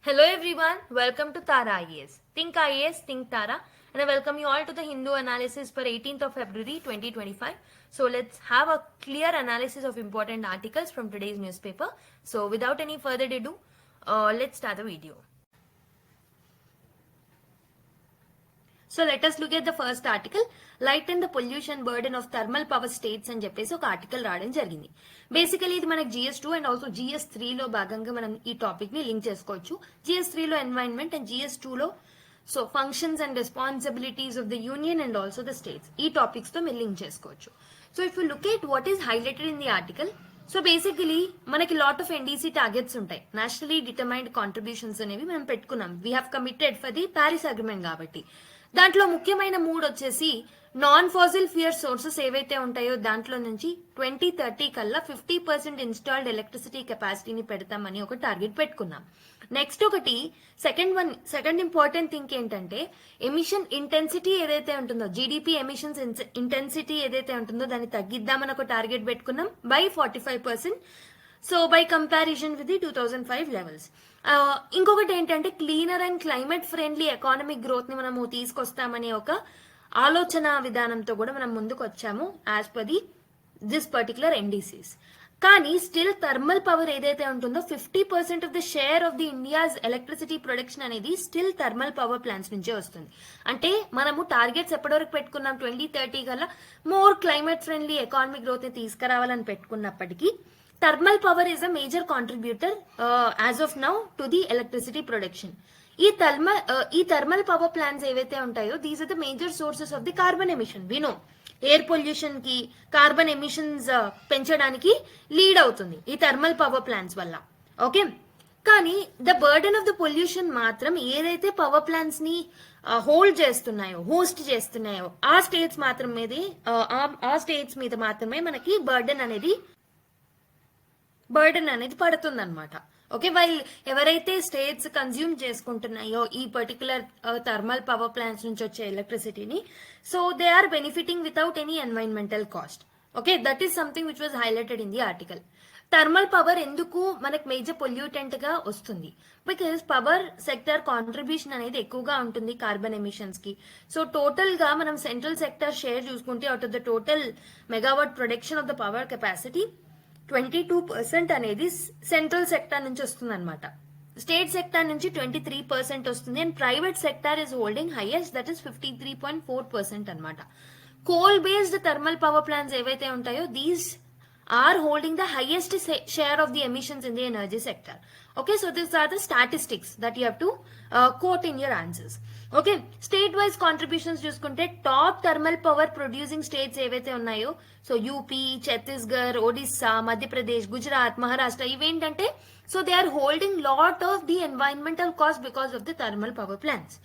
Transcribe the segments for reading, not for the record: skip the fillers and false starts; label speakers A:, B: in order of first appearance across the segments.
A: Hello everyone, welcome to Tara IAS. Think IAS, think Tara, and I welcome you all to the Hindu analysis for 18th of February 2025. So let's have a clear analysis of important articles from today's newspaper. So without any further ado, let's start the video. So let us look at the first article, lighten the pollution burden of thermal power states అని చెప్పేసి ఒక article రావడం జరిగింది. Basically ఇది మనకి GS2 and also GS3 లో భాగంగా మనం ఈ టాపిక్ ని లింక్ చేసుకోవచ్చు. GS3 లో ఎన్వైరన్మెంట్ అండ్ GS2 లో so functions and responsibilities of the union and also the states ఈ టాపిక్స్ తో మీరు లింక్ చేసుకోవచ్చు. So if you look at what is highlighted in the article, so basically మనకి lot of NDC targets ఉంటాయి. Nationally determined contributions అనేవి మనం పెట్టుకున్నాం. We have committed for the Paris agreement కాబట్టి దాంట్లో ముఖ్యమైన మూడు వచ్చేసి నాన్ ఫాసిల్ ఫ్యూయల్ సోర్సెస్ ఏవైతే ఉంటాయో దాంట్లో నుంచి 2030 కల్లా 50% ఇన్స్టాల్డ్ ఎలక్ట్రిసిటీ కెపాసిటీని పెడతామని ఒక టార్గెట్ పెట్టుకున్నాం. నెక్స్ట్ ఒకటి సెకండ్ ఇంపార్టెంట్ థింగ్ ఏంటంటే ఎమిషన్ ఇంటెన్సిటీ ఏదైతే ఉంటుందో జీడిపి ఎమిషన్స్ ఇంటెన్సిటీ ఏదైతే ఉంటుందో దాన్ని తగ్గిద్దామని ఒక టార్గెట్ పెట్టుకున్నాం by 45%. So by comparison with the 2005 levels. ఇంకొకటి ఏంటంటే cleaner and climate friendly economic growth ని మనము తీసుకొస్తామనే ఒక ఆలోచన విధానంతో కూడా మనం ముందుకు వచ్చాము as per this particular NDCs. కానీ స్టిల్ థర్మల్ పవర్ ఏదైతే ఉంటుందో 50% of the share of the India's electricity production అనేది స్టిల్ థర్మల్ పవర్ ప్లాంట్స్ నుంచే వస్తుంది. అంటే మనము టార్గెట్స్ ఎప్పటివరకు పెట్టుకున్నాం 2030 కల్లా more climate friendly economic growth ని తీసుకురావాలని పెట్టుకున్నప్పటికీ thermal power is a major contributor as of now to the electricity production. ఈ థర్మల్ పవర్ ప్లాంట్స్ ఏవైతే ఉంటాయో these are the major sources of the carbon emission. వినో ఎయిర్ పొల్యూషన్ కి carbon emissions పెంచడానికి lead అవుతుంది ఈ థర్మల్ పవర్ ప్లాంట్స్ వల్ల. Okay, కానీ the burden of the pollution మాత్రం ఏదైతే పవర్ ప్లాంట్స్ ని హోస్ట్ చేస్తున్నాయో ఆ స్టేట్స్ మీద మాత్రమే మనకి బర్డెన్ అనేది పడుతుంది అనమాట. ఓకే, వైల్ ఎవరైతే స్టేట్స్ కన్జ్యూమ్ చేసుకుంటున్నాయో ఈ పర్టికులర్ థర్మల్ పవర్ ప్లాంట్స్ నుంచి వచ్చే ఎలక్ట్రిసిటీని, so they are benefiting without any environmental cost. Okay, that is something which was highlighted in the article. Thermal power ఎందుకు మనకు మేజర్ పొల్యూటెంట్ గా వస్తుంది? బికాస్ పవర్ సెక్టర్ కాంట్రిబ్యూషన్ అనేది ఎక్కువగా ఉంటుంది కార్బన్ ఎమిషన్స్ కి. సో టోటల్ గా మనం సెంట్రల్ సెక్టర్ షేర్ చూసుకుంటే out of the total megawatt production of the power capacity 22% అనేది సెంట్రల్ సెక్టర్ నుంచి వస్తుంది అనమాట. స్టేట్ సెక్టర్ నుంచి 23% వస్తుంది and private sector is holding highest, that is 53.4% అనమాట. Coal based thermal power plants ఏవైతే ఉంటాయో these are holding the highest share of the emissions in the energy sector. Okay, so these are the statistics that you have to quote in your answers. Okay, state wise contributions చూసుకుంటే top thermal power producing states ఏవైతే ఉన్నాయో so UP, Chhattisgarh, Odisha, Madhya Pradesh, Gujarat, Maharashtra ఇవేంటంటే so they are holding lot of the environmental cost because of the thermal power plants.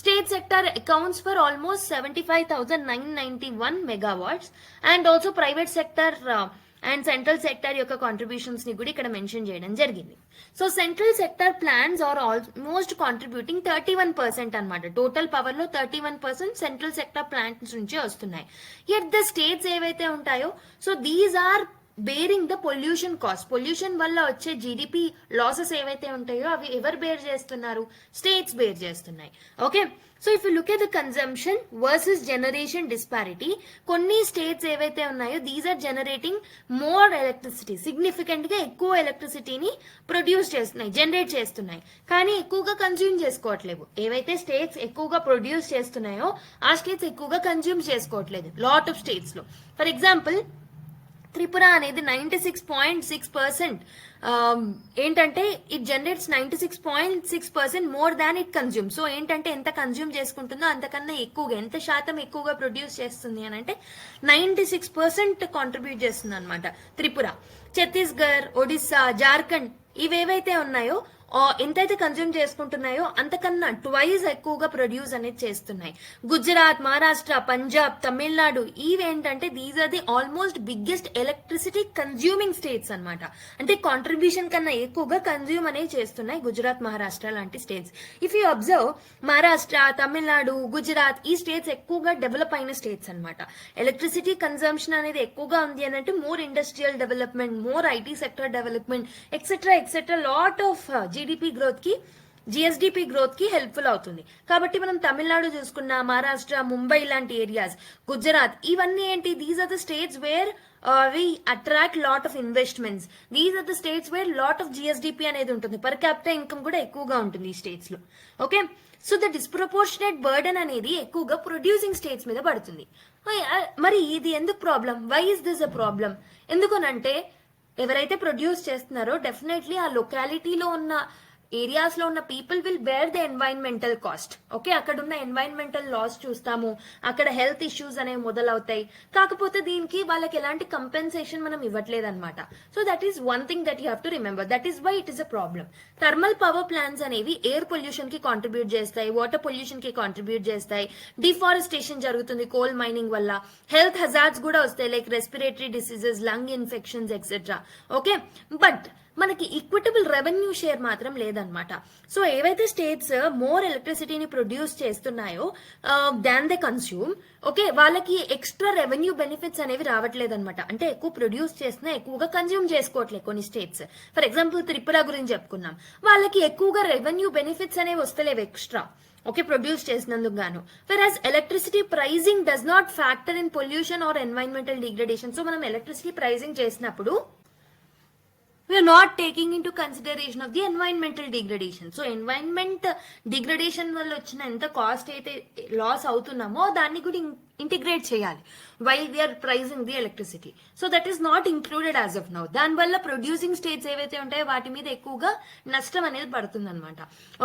A: State sector accounts for almost 75,991 megawatts and also private sector and central sector యొక్క contributions ని కూడా ఇక్కడ mention చేయడం జరిగింది. So central sector plans are almost contributing 31% అనమాట. Total power లో 31% central sector plants నుంచే వస్తున్నాయి. యట్ ద స్టేట్స్ ఏవైతే ఉంటాయో so these are bearing the pollution cost. Pollution వల్ల వచ్చే జీడిపి లాసెస్ ఏవైతే ఉంటాయో అవి ఎవరు బేర్ చేస్తున్నారు? స్టేట్స్ బేర్ చేస్తున్నాయి. Okay, so if you look at the consumption versus generation disparity, కొన్ని స్టేట్స్ ఏవైతే ఉన్నాయో these are generating more electricity, significant గా ఎక్కువ ఎలక్ట్రిసిటీని జనరేట్ చేస్తున్నాయి, కానీ ఎక్కువగా కన్జ్యూమ్ చేసుకోవట్లేదు. ఏవైతే స్టేట్స్ ఎక్కువగా ప్రొడ్యూస్ చేస్తున్నాయో ఆ స్టేట్స్ ఎక్కువగా కన్జ్యూమ్ చేసుకోవట్లేదు లాట్ ఆఫ్ స్టేట్స్ లో. ఫర్ ఎగ్జాంపుల్ త్రిపుర అనేది 96.6% ఏంటంటే it generates 96.6% more than it consume. So ఏంటంటే ఎంత కన్జ్యూమ్ చేసుకుంటుందో అంతకన్నా ఎక్కువగా, ఎంత శాతం ఎక్కువగా ప్రొడ్యూస్ చేస్తుంది అని అంటే 96% కాంట్రిబ్యూట్ చేస్తుంది అనమాట త్రిపుర. ఛత్తీస్గఢ్, ఒడిస్సా, జార్ఖండ్ ఇవేవైతే ఉన్నాయో ఎంతైతే కన్జ్యూమ్ చేసుకుంటున్నాయో అంతకన్నా ట్వైస్ ఎక్కువగా ప్రొడ్యూస్ అనేది చేస్తున్నాయి. గుజరాత్, మహారాష్ట్ర, పంజాబ్, తమిళనాడు ఇవేంటంటే these are the almost biggest electricity consuming states అనమాట. అంటే కాంట్రిబ్యూషన్ కన్నా ఎక్కువగా కన్జ్యూమ్ అనేది చేస్తున్నాయి గుజరాత్, మహారాష్ట్ర లాంటి states. If you observe Maharashtra, Tamil Nadu, Gujarat ఈ స్టేట్స్ ఎక్కువగా డెవలప్ అయిన స్టేట్స్ అనమాట. ఎలక్ట్రిసిటీ కన్జంప్షన్ అనేది ఎక్కువగా ఉంది అని అంటే more industrial development, more IT sector development etcetera lot of GDP growth కి జిఎస్డిపి గ్రోత్ కి హెల్ప్ఫుల్ అవుతుంది. కాబట్టి మనం తమిళనాడు చూసుకున్న, మహారాష్ట్ర, ముంబై లాంటి ఏరియాస్, గుజరాత్, ఇవన్నీ ఏంటి, these are the states where we attract lot of investments. These are the states where lot of GSDP అనేది ఉంటుంది, పర్ క్యాపిటల్ ఇన్కమ్ కూడా ఎక్కువగా ఉంటుంది ఈ స్టేట్స్ లో. Okay, so the disproportionate burden అనేది ఎక్కువగా ప్రొడ్యూసింగ్ స్టేట్స్ మీద పడుతుంది. మరి ఇది ఎందుకు problem? Why is this a problem? ఎందుకనంటే ఎవరైతే ప్రొడ్యూస్ చేస్తున్నారో డెఫినెట్లీ ఆ లొకాలిటీలో ఉన్న ఏరియాస్ లో ఉన్న people will bear the environmental cost. Okay, అక్కడ ఉన్న ఎన్వైరన్మెంటల్ లాస్ చూస్తాము, అక్కడ హెల్త్ ఇష్యూస్ అనేవి మొదలవుతాయి. కాకపోతే దీనికి వాళ్ళకి ఎలాంటి కంపెన్సేషన్ మనం ఇవ్వట్లేదు అనమాట. So that is one thing that you have to remember. That is why it is a problem. Thermal power plants అనేవి ఎయిర్ పొల్యూషన్ కి కాంట్రిబ్యూట్ చేస్తాయి, వాటర్ పొల్యూషన్ కి కాంట్రిబ్యూట్ చేస్తాయి, డిఫారెస్టేషన్ జరుగుతుంది కోల్ మైనింగ్ వల్ల, హెల్త్ హజార్డ్స్ కూడా వస్తాయి like respiratory diseases, lung infections etcetera. Okay, but మనకి ఈక్విటబుల్ రెవెన్యూ షేర్ మాత్రం లేదనమాట. సో ఏవైతే స్టేట్స్ మోర్ ఎలక్ట్రిసిటీని ప్రొడ్యూస్ చేస్తున్నాయో దాన్ దే కన్స్యూమ్, ఓకే, వాళ్ళకి ఎక్స్ట్రా రెవెన్యూ బెనిఫిట్స్ అనేవి రావట్లేదు అనమాట. అంటే ఎక్కువ ప్రొడ్యూస్ చేస్తున్నా ఎక్కువగా కన్స్యూమ్ చేసుకోవట్లేదు కొన్ని స్టేట్స్. ఫర్ ఎగ్జాంపుల్ త్రిపుర గురించి చెప్పుకున్నాం, వాళ్ళకి ఎక్కువగా రెవెన్యూ బెనిఫిట్స్ అనేవి వస్తలేవు ఎక్స్ట్రా, ఓకే, ప్రొడ్యూస్ చేసినందుకు గాను. Average electricity pricing does not factor in pollution or environmental degradation. So మనం ఎలక్ట్రిసిటీ ప్రైజింగ్ చేసినప్పుడు we are not taking into consideration of the environmental degradation. So environment degradation వల్ల వచ్చిన ఎంత cost అయితే loss అవుతున్నామో దాన్ని కూడా ఇంటిగ్రేట్ చేయాలి while we are pricing the electricity. So that is not included as of now. దానివల్ల producing states ఏవైతే ఉంటాయో వాటి మీద ఎక్కువగా నష్టం అనేది పడుతుంది అనమాట.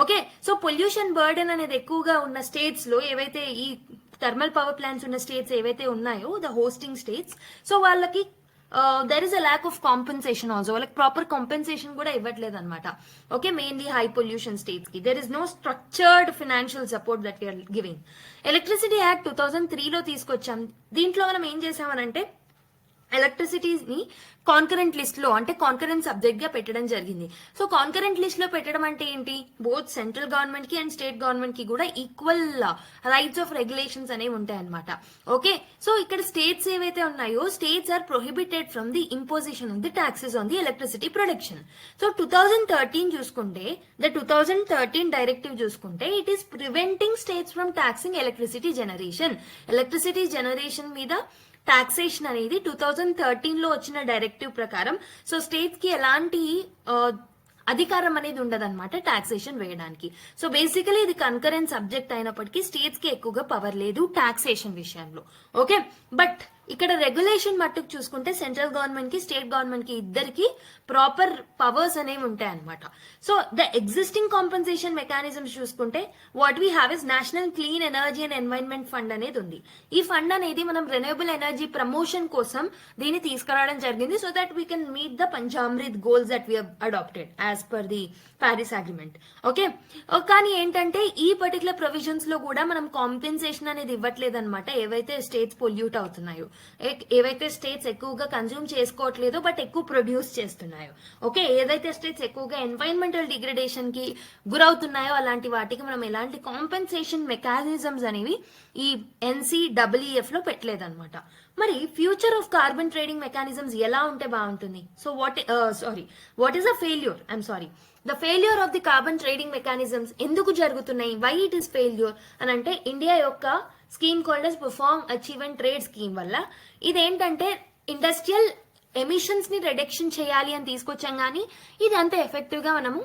A: ఓకే, సో పొల్యూషన్ బర్డెన్ అనేది ఎక్కువగా ఉన్న స్టేట్స్ లో ఏవైతే ఈ థర్మల్ పవర్ ప్లాంట్స్ ఉన్న స్టేట్స్ ఏవైతే ఉన్నాయో ద హోస్టింగ్ స్టేట్స్, సో వాళ్ళకి there is a lack of compensation also, like proper compensation కూడా ఇవ్వట్లేదు అనమాట. Okay, mainly high pollution states కి there is no structured financial support that we are giving. Electricity act 2003 లో తీసుకొచ్చాం. దీంట్లో మనం ఏం చేసామనంటే ఎలక్ట్రిసిటీస్ ని కాన్కరెంట్ లిస్ట్ లో, అంటే కాన్కరెంట్ సబ్జెక్ట్ గా పెట్టడం జరిగింది. సో కాన్కరెంట్ లిస్ట్ లో పెట్టడం అంటే ఏంటి, బోత్ సెంట్రల్ గవర్నమెంట్ కి అండ్ స్టేట్ గవర్నమెంట్ కి కూడా ఈక్వల్ రైట్స్ ఆఫ్ రెగ్యులేషన్స్ అనేవి ఉంటాయి అనమాట. ఓకే, సో ఇక్కడ స్టేట్స్ ఏవైతే ఉన్నాయో states are prohibited from the imposition of the taxes on the electricity production. So 2013 చూసుకుంటే, ద 2013 డైరెక్టివ్ చూసుకుంటే it is preventing states from taxing electricity generation. Electricity generation మీద taxation అనేది 2013 లో వచ్చిన డైరెక్టివ్ ప్రకారం సో స్టేట్స్ కి ఎలాంటి అధికారం అనేది ఉండదన్నమాట టాక్సేషన్ వేయడానికి. సో బేసికలీ ఇది కన్కరెంట్ సబ్జెక్ట్ అయినప్పటికీ స్టేట్స్ కి ఎక్కువగా పవర్ లేదు టాక్సేషన్ విషయంలో. ఓకే, బట్ ఇక్కడ రెగ్యులేషన్ మట్టుకు చూసుకుంటే సెంట్రల్ గవర్నమెంట్ కి స్టేట్ గవర్నమెంట్ కి ఇద్దరికి ప్రాపర్ పవర్స్ అనేవి ఉంటాయి అనమాట. So the existing compensation mechanisms చూసుకుంటే what we have is national clean energy and environment fund అనేది ఉంది. ఈ ఫండ్ అనేది మనం రెన్యూవబుల్ ఎనర్జీ ప్రమోషన్ కోసం దీన్ని తీసుకురావడం జరిగింది so that we can meet the Panchamrit goals that we adopted as per the Paris agreement. Okay, కానీ ఏంటంటే ఈ పర్టికులర్ ప్రొవిజన్స్ లో కూడా మనం కాంపెన్సేషన్ అనేది ఇవ్వట్లేదు అనమాట. ఏవైతే స్టేట్స్ పొల్యూట్ అవుతున్నాయో, ఏవైతే స్టేట్స్ ఎక్కువగా కన్జ్యూమ్ చేసుకోవట్లేదో బట్ ఎక్కువ ప్రొడ్యూస్ చేస్తున్నాయో, ఓకే, ఏదైతే స్టేట్స్ ఎక్కువగా ఎన్వైరన్మెంటల్ డిగ్రేడేషన్ కి గురవుతున్నాయో అలాంటి వాటికి మనం ఎలాంటి కాంపెన్సేషన్ మెకానిజమ్స్ అనేవి ఈ NCEEF లో పెట్టలేదన్నమాట. మరి future of carbon trading mechanisms ఎలా ఉంటే బాగుంటుంది? So what is a failure? I'm sorry, the failure of the carbon trading mechanisms ఎందుకు జరుగుతున్నాయి, వై ఇట్ ఈస్ ఫెయిల్యూర్ అని అంటే ఇండియా యొక్క scheme called as perform achieve and trade scheme వల్ల ఇదేంటంటే ఇండస్ట్రియల్ ఎమిషన్స్ ని రిడక్షన్ చేయాలి అని తీసుకొచ్చాం, కానీ ఇది అంత ఎఫెక్టివ్ గా మనము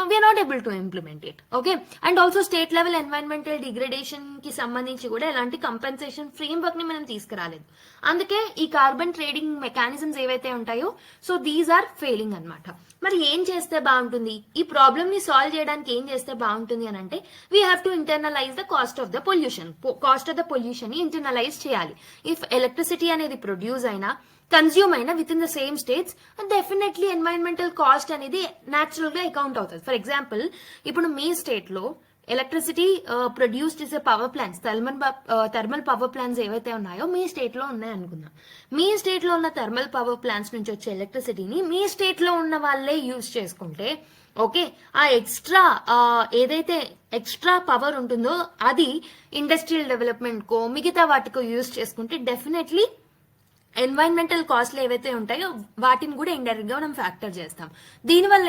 A: we are not able to implement it. Okay, and also state level environmental degradation కి సంబంధించి కూడా ఎలాంటి కంపెన్సేషన్ ఫ్రేమ్వర్క్ ని మనం తీసుకురాలేదు. అందుకే ఈ కార్బన్ ట్రేడింగ్ మెకానిజమ్స్ ఏవైతే ఉంటాయో సో దీస్ ఆర్ ఫెయిలింగ్ అన్నమాట. మరి ఏం చేస్తే బాగుంటుంది, ఈ ప్రాబ్లమ్ ని సాల్వ్ చేయడానికి ఏం చేస్తే బాగుంటుంది అని అంటే we have to internalise the cost of the pollution ని ఇంటర్నలైజ్ చేయాలి. ఇఫ్ ఎలక్ట్రిసిటీ అనేది ప్రొడ్యూస్ అయినా కన్స్యూమ్ అయినా with in the same states definitely environmental cost అనేది న్యాచురల్ గా అకౌంట్ అవుతుంది. ఫర్ ఎగ్జాంపుల్ ఇప్పుడు మీ స్టేట్ లో ఎలక్ట్రిసిటీ ప్రొడ్యూస్ చేసే power plants, thermal power plants ఏవైతే ఉన్నాయో మీ స్టేట్ లో ఉన్నాయి అనుకుందాం. మీ స్టేట్ లో ఉన్న థర్మల్ పవర్ ప్లాంట్స్ నుంచి వచ్చే ఎలక్ట్రిసిటీని మీ స్టేట్ లో ఉన్న వాళ్ళే యూజ్ చేసుకుంటే, ఓకే, ఆ ఏదైతే ఎక్స్ట్రా పవర్ ఉంటుందో అది ఇండస్ట్రియల్ డెవలప్మెంట్ కో మిగతా వాటికో యూజ్ చేసుకుంటే డెఫినెట్లీ ఎన్వైరన్మెంటల్ కాస్ట్లు ఏవైతే ఉంటాయో వాటిని కూడా ఇండైరెక్ట్ గా మనం ఫ్యాక్టర్ చేస్తాం. దీనివల్ల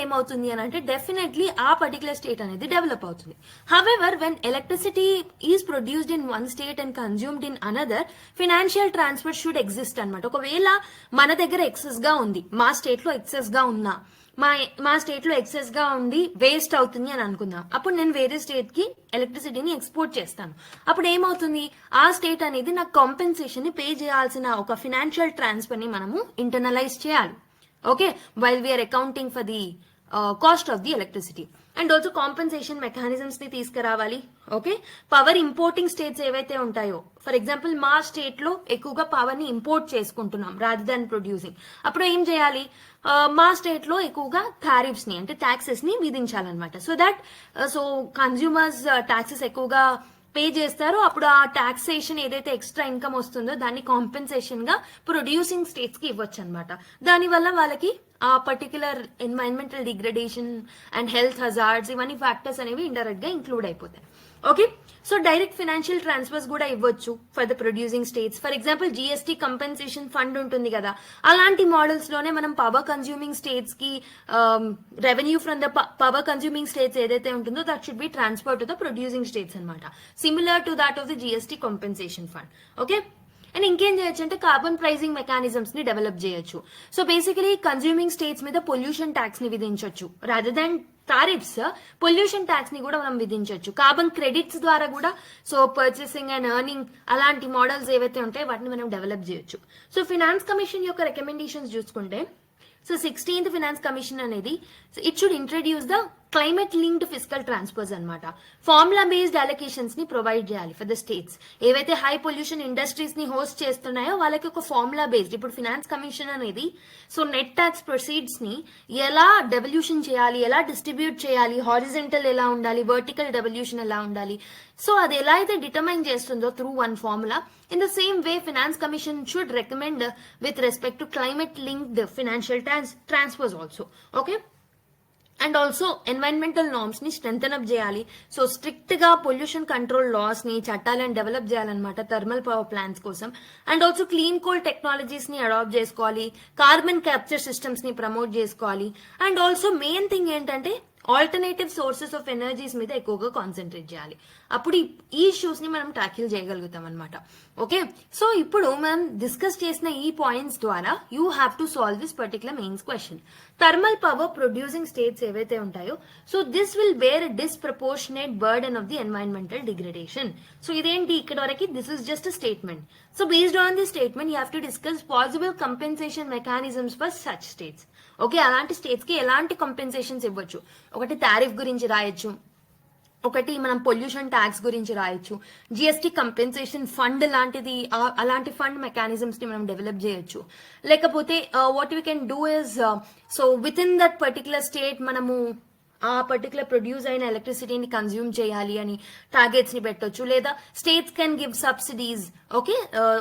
A: ఏమవుతుంది అని అంటే డెఫినెట్లీ ఆ పర్టికులర్ స్టేట్ అనేది డెవలప్ అవుతుంది. However when electricity is produced in one state and consumed in another, financial transfer should exist అనమాట. ఒకవేళ మన దగ్గర ఎక్సెస్ గా ఉంది, మా స్టేట్ లో ఎక్సెస్ గా ఉన్నా, మా స్టేట్ లో ఎక్సెస్ గా ఉండి వేస్ట్ అవుతుంది అని అనుకుందాం. అప్పుడు నేను వేరే స్టేట్ కి ఎలక్ట్రిసిటీని ఎక్స్పోర్ట్ చేస్తాను. అప్పుడు ఏమవుతుంది, ఆ స్టేట్ అనేది నాకు కాంపెన్సేషన్ ని పే చేయాల్సిన ఒక ఫినాన్షియల్ ట్రాన్స్ఫర్ ని మనము ఇంటర్నలైజ్ చేయాలి. Okay, while we are accounting for the cost of the electricity. And also compensation mechanisms ని తీసుకురావాలి. ఓకే, పవర్ ఇంపోర్టింగ్ స్టేట్స్ ఏవైతే ఉంటాయో, ఫర్ ఎగ్జాంపుల్ మా స్టేట్ లో ఎక్కువగా పవర్ ని ఇంపోర్ట్ చేసుకుంటున్నాం రాదర్ దాన్ ప్రొడ్యూసింగ్. అప్పుడు ఏం చేయాలి, మా స్టేట్ లో ఎక్కువగా టారిఫ్స్ ని అంటే ట్యాక్సెస్ ని విధించాలన్నమాట. సో దట్ కన్స్యూమర్స్ ట్యాక్సెస్ ఎక్కువగా పే చేస్తారు. అప్పుడు ఆ టాక్సేషన్ ఏదైతే ఎక్స్ట్రా ఇన్కమ్ వస్తుందో దాన్ని కాంపెన్సేషన్ గా ప్రొడ్యూసింగ్ స్టేట్స్ కి ఇవ్వచ్చు అనమాట. దానివల్ల వాళ్ళకి ఆ particular environmental degradation and health hazards ఇవన్నీ ఫ్యాక్టర్స్ అనేవి ఇండైరెక్ట్ గా ఇంక్లూడ్ అయిపోతాయి. Okay, so direct financial transfers కూడా ఇవ్వచ్చు for the producing states. For example GST compensation fund ఉంటుంది కదా, అలాంటి మోడల్స్ లోనే మనం పవర్ కన్స్యూమింగ్ స్టేట్స్ కి revenue from the power consuming states ఏదైతే ఉంటుందో that should be transfer to the producing states అనమాట, similar to that of the GST compensation fund. Okay, and ఇంకేం చేయొచ్చు అంటే కార్బన్ ప్రైజింగ్ మెకానిజమ్స్ ని డెవలప్ చేయొచ్చు. So basically consuming states మీద pollution tax ని విధించవచ్చు. Rather than tariffs, pollution tax ని కూడా మనం విధించవచ్చు. కార్బన్ క్రెడిట్స్ ద్వారా కూడా సో పర్చేసింగ్ అండ్ ఎర్నింగ్ అలాంటి మోడల్స్ ఏవైతే ఉంటాయో వాటిని మనం డెవలప్ చేయొచ్చు. సో ఫినాన్స్ కమిషన్ యొక్క రికమెండేషన్స్ చూసుకుంటే, సో 16th ఫినాన్స్ కమిషన్ అనేది it should introduce the climate linked fiscal transfers అనమాట. ఫార్ములా బేస్డ్ అలొకేషన్స్ ని ప్రొవైడ్ చేయాలి ఫర్ ద స్టేట్స్. ఏవైతే హై పొల్యూషన్ ఇండస్ట్రీస్ ని హోస్ట్ చేస్తున్నాయో వాళ్ళకి ఒక ఫార్ములా బేస్డ్, ఇప్పుడు ఫినాన్స్ కమిషన్ అనేది సో నెట్ ట్యాక్స్ ప్రొసీడ్స్ ని ఎలా డెవల్యూషన్ చేయాలి, ఎలా డిస్ట్రిబ్యూట్ చేయాలి, హారిజెంటల్ ఎలా ఉండాలి, వర్టికల్ డెవల్యూషన్ ఎలా ఉండాలి, సో అది ఎలా అయితే డిటర్మైన్ చేస్తుందో through one formula, in the same way finance commission should recommend with respect to climate linked financial transfers also. Okay, and also environmental norms ని స్ట్రెంథన్ అప్ చేయాలి. సో స్ట్రిక్ట్ గా pollution control loss ని చట్టాలను develop చేయాలన్నమాట thermal power plants కోసం. And also clean coal technologies ని adopt చేసుకోవాలి, carbon capture systems ని ప్రమోట్ చేసుకోవాలి. అండ్ ఆల్సో మెయిన్ థింగ్ ఏంటంటే ఆల్టర్నేటివ్ సోర్సెస్ ఆఫ్ ఎనర్జీస్ మీద ఎక్కువగా కాన్సన్ట్రేట్ చేయాలి. అప్పుడు ఈ ఇష్యూస్ ని మనం టాకిల్ చేయగలుగుతాం అనమాట. ఓకే, సో ఇప్పుడు మనం డిస్కస్ చేసిన ఈ పాయింట్స్ ద్వారా you have to solve this particular mains question. Thermal power producing states ఏవైతే ఉంటాయో so this will bear disproportionate burden of the environmental degradation. So ఇదేంటి ఇక్కడ వరకు, this is just a statement. So based on this statement you have to discuss possible compensation mechanisms for such states. Okay, అలాంటి states కి ఎలాంటి కంపెన్సేషన్స్ ఇవ్వచ్చు, ఒకటి tariff గురించి రాయొచ్చు, ఒకటి మనం పొల్యూషన్ ట్యాక్స్ గురించి రాయొచ్చు, జిఎస్టీ కంపెన్సేషన్ ఫండ్ లాంటిది అలాంటి ఫండ్ మెకానిజమ్స్ ని మనం డెవలప్ చేయొచ్చు. లేకపోతే what we can do is so with in that particular state మనము ఆ పర్టికులర్ ప్రొడ్యూస్ అయిన ఎలక్ట్రిసిటీని కన్జ్యూమ్ చేయాలి అని టార్గెట్స్ ని పెట్టొచ్చు. లేదా states can give subsidies, okay,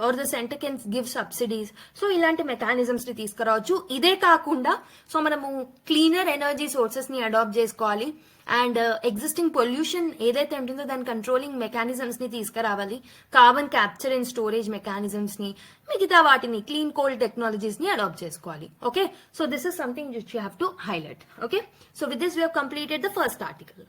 A: or the centre can give subsidies. So ఇలాంటి మెకానిజమ్స్ ని తీసుకురావచ్చు. ఇదే కాకుండా సో మనము క్లీనర్ ఎనర్జీ సోర్సెస్ ని అడాప్ట్ చేసుకోవాలి. అండ్ ఎగ్జిస్టింగ్ పొల్యూషన్ ఏదైతే ఉంటుందో దాని కంట్రోలింగ్ మెకానిజమ్స్ ని తీసుకురావాలి. Carbon capture and storage mechanisms ని, మిగతా వాటిని క్లీన్ కోల్ టెక్నాలజీస్ ని అడాప్ట్ చేసుకోవాలి. Okay, so this is something which you have to highlight. Okay, so with this we have completed the first article.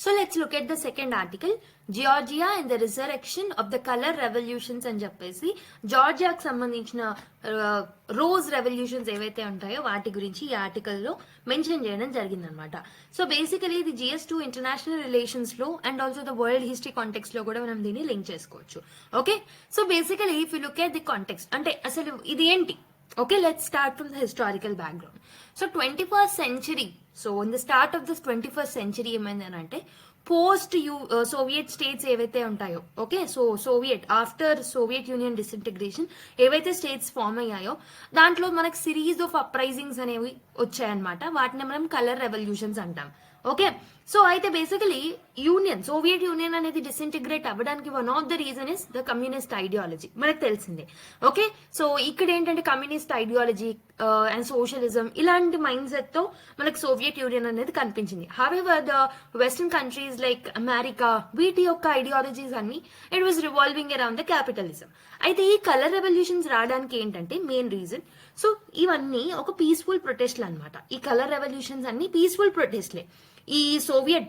A: So let's look at the second article, Georgia and the resurrection of the color revolutions అని చెప్పేసి జార్జియాకి సంబంధించిన rose revolutions ఏవైతే ఉంటాయో వాటి గురించి ఈ article లో mention చేయడం జరిగిందనమాట. సో బేసికలీ ఇది GS2 ఇంటర్నేషనల్ రిలేషన్స్ లో and also the world history context లో కూడా మనం దీన్ని లింక్ చేసుకోవచ్చు. Okay, so basically if you look at the context, అంటే అసలు ఇది ఏంటి, okay, let's start from the historical background. So 21st century, so in the start of this 21st century ఏమైందనంటే పోస్ట్ సోవియట్ స్టేట్స్ ఏవైతే ఉంటాయో, okay, so Soviet after Soviet union disintegration ఏవైతే states form అయ్యాయో దాంట్లో మనకు సిరీస్ ఆఫ్ అప్రైజింగ్స్ అనేవి వచ్చాయన్నమాట. వాటిని మనం కలర్ రెవల్యూషన్స్ అంటాం. ఓకే, సో అయితే బేసికలీ సోవియట్ యూనియన్ అనేది డిసింటిగ్రేట్ అవ్వడానికి one of the reason is the communist ideology, మనకు తెలిసిందే. ఓకే, సో ఇక్కడ ఏంటంటే కమ్యూనిస్ట్ ఐడియాలజీ అండ్ సోషలిజం ఇలాంటి మైండ్ సెట్ తో మనకు సోవియట్ యూనియన్ అనేది కనిపించింది. However the western countries like America, వీటి యొక్క ఐడియాలజీస్ అన్ని it was revolving around the capitalism. అయితే ఈ కలర్ రెవల్యూషన్స్ రావడానికి ఏంటంటే మెయిన్ రీజన్, సో ఇవన్నీ ఒక పీస్ఫుల్ ప్రొటెస్ట్లు అనమాట. ఈ కలర్ రెవల్యూషన్స్ అన్ని పీస్ఫుల్ ప్రొటెస్ట్లే. ఈ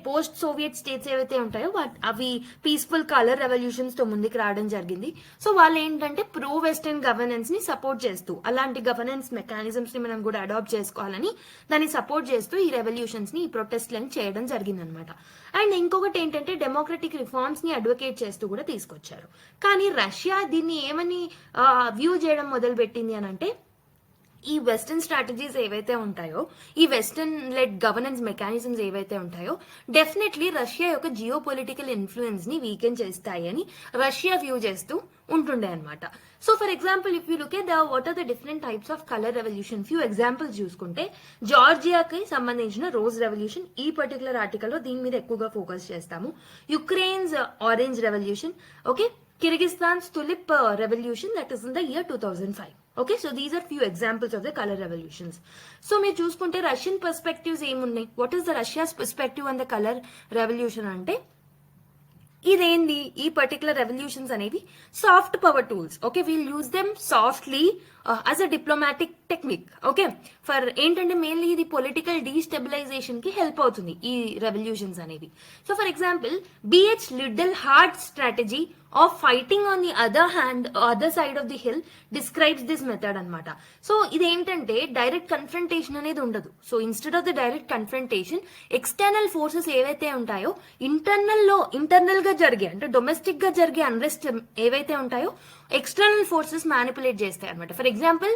A: పోస్ట్ సోవియట్ స్టేట్స్ ఏవైతే ఉంటాయో అవి పీస్ఫుల్ కలర్ రెవల్యూషన్స్ తో ముందుకు రావడం జరిగింది. సో వాళ్ళు ఏంటంటే ప్రో వెస్టర్న్ గవర్నెన్స్ ని సపోర్ట్ చేస్తూ, అలాంటి గవర్నెన్స్ మెకానిజమ్స్ ని మనం కూడా అడాప్ట్ చేసుకోవాలని దాన్ని సపోర్ట్ చేస్తూ ఈ రెవల్యూషన్స్ ని, ఈ ప్రొటెస్ట్లను చేయడం జరిగింది అనమాట. అండ్ ఇంకొకటి ఏంటంటే డెమోక్రటిక్ రిఫార్మ్స్ ని అడ్వకేట్ చేస్తూ కూడా తీసుకొచ్చారు. కానీ రష్యా దీన్ని ఏమని వ్యూ చేయడం మొదలు పెట్టింది అని అంటే, ఈ వెస్టర్న్ స్ట్రాటజీస్ ఏవైతే ఉంటాయో, ఈ వెస్టర్న్ లెడ్ గవర్నెన్స్ మెకానిజమ్స్ ఏవైతే ఉంటాయో డెఫినెట్లీ రష్యా యొక్క జియో పొలిటికల్ ఇన్ఫ్లుయెన్స్ ని వీకెన్ చేస్తాయి అని రష్యా వ్యూ చేస్తూ ఉంటుండే అనమాట. So for example if you look at what are the different types of colour revolution, few examples చూసుకుంటే జార్జియాకి సంబంధించిన రోజ్ రెవల్యూషన్, ఈ పర్టికులర్ ఆర్టికల్ లో దీని మీద ఎక్కువగా ఫోకస్ చేస్తాము. Ukraine's orange revolution, okay, Kyrgyzstan's tulip revolution, that is in the year 2005. Okay, so these are few examples of the color revolutions. So మీరు చూసుకుంటే రష్యన్ పర్స్పెక్టివ్స్ ఏమున్నాయి, what is the Russia's perspective on the colour revolution అంటే, ఇదేంది ఈ particular revolutions అనేవి soft power tools. Okay, we'll use them softly as a diplomatic technique. Okay, for ఏంటంటే mainly ఇది political destabilisation కి హెల్ప్ అవుతుంది ఈ రెవల్యూషన్స్ అనేవి. So for example B H Liddell Hart strategy of fighting on the other side of the hill describes this method అనమాట. So ఇదేంటంటే direct confrontation అనేది ఉండదు. So instead of the direct confrontation, external forces ఏవైతే ఉంటాయో internal గా జరిగే, అంటే domestic గా జరిగే అన్రెస్ట్ ఏవైతే ఉంటాయో ఎక్స్టర్నల్ ఫోర్సెస్ మ్యానిపులేట్ చేస్తాయి అనమాట. ఫర్ ఎగ్జాంపుల్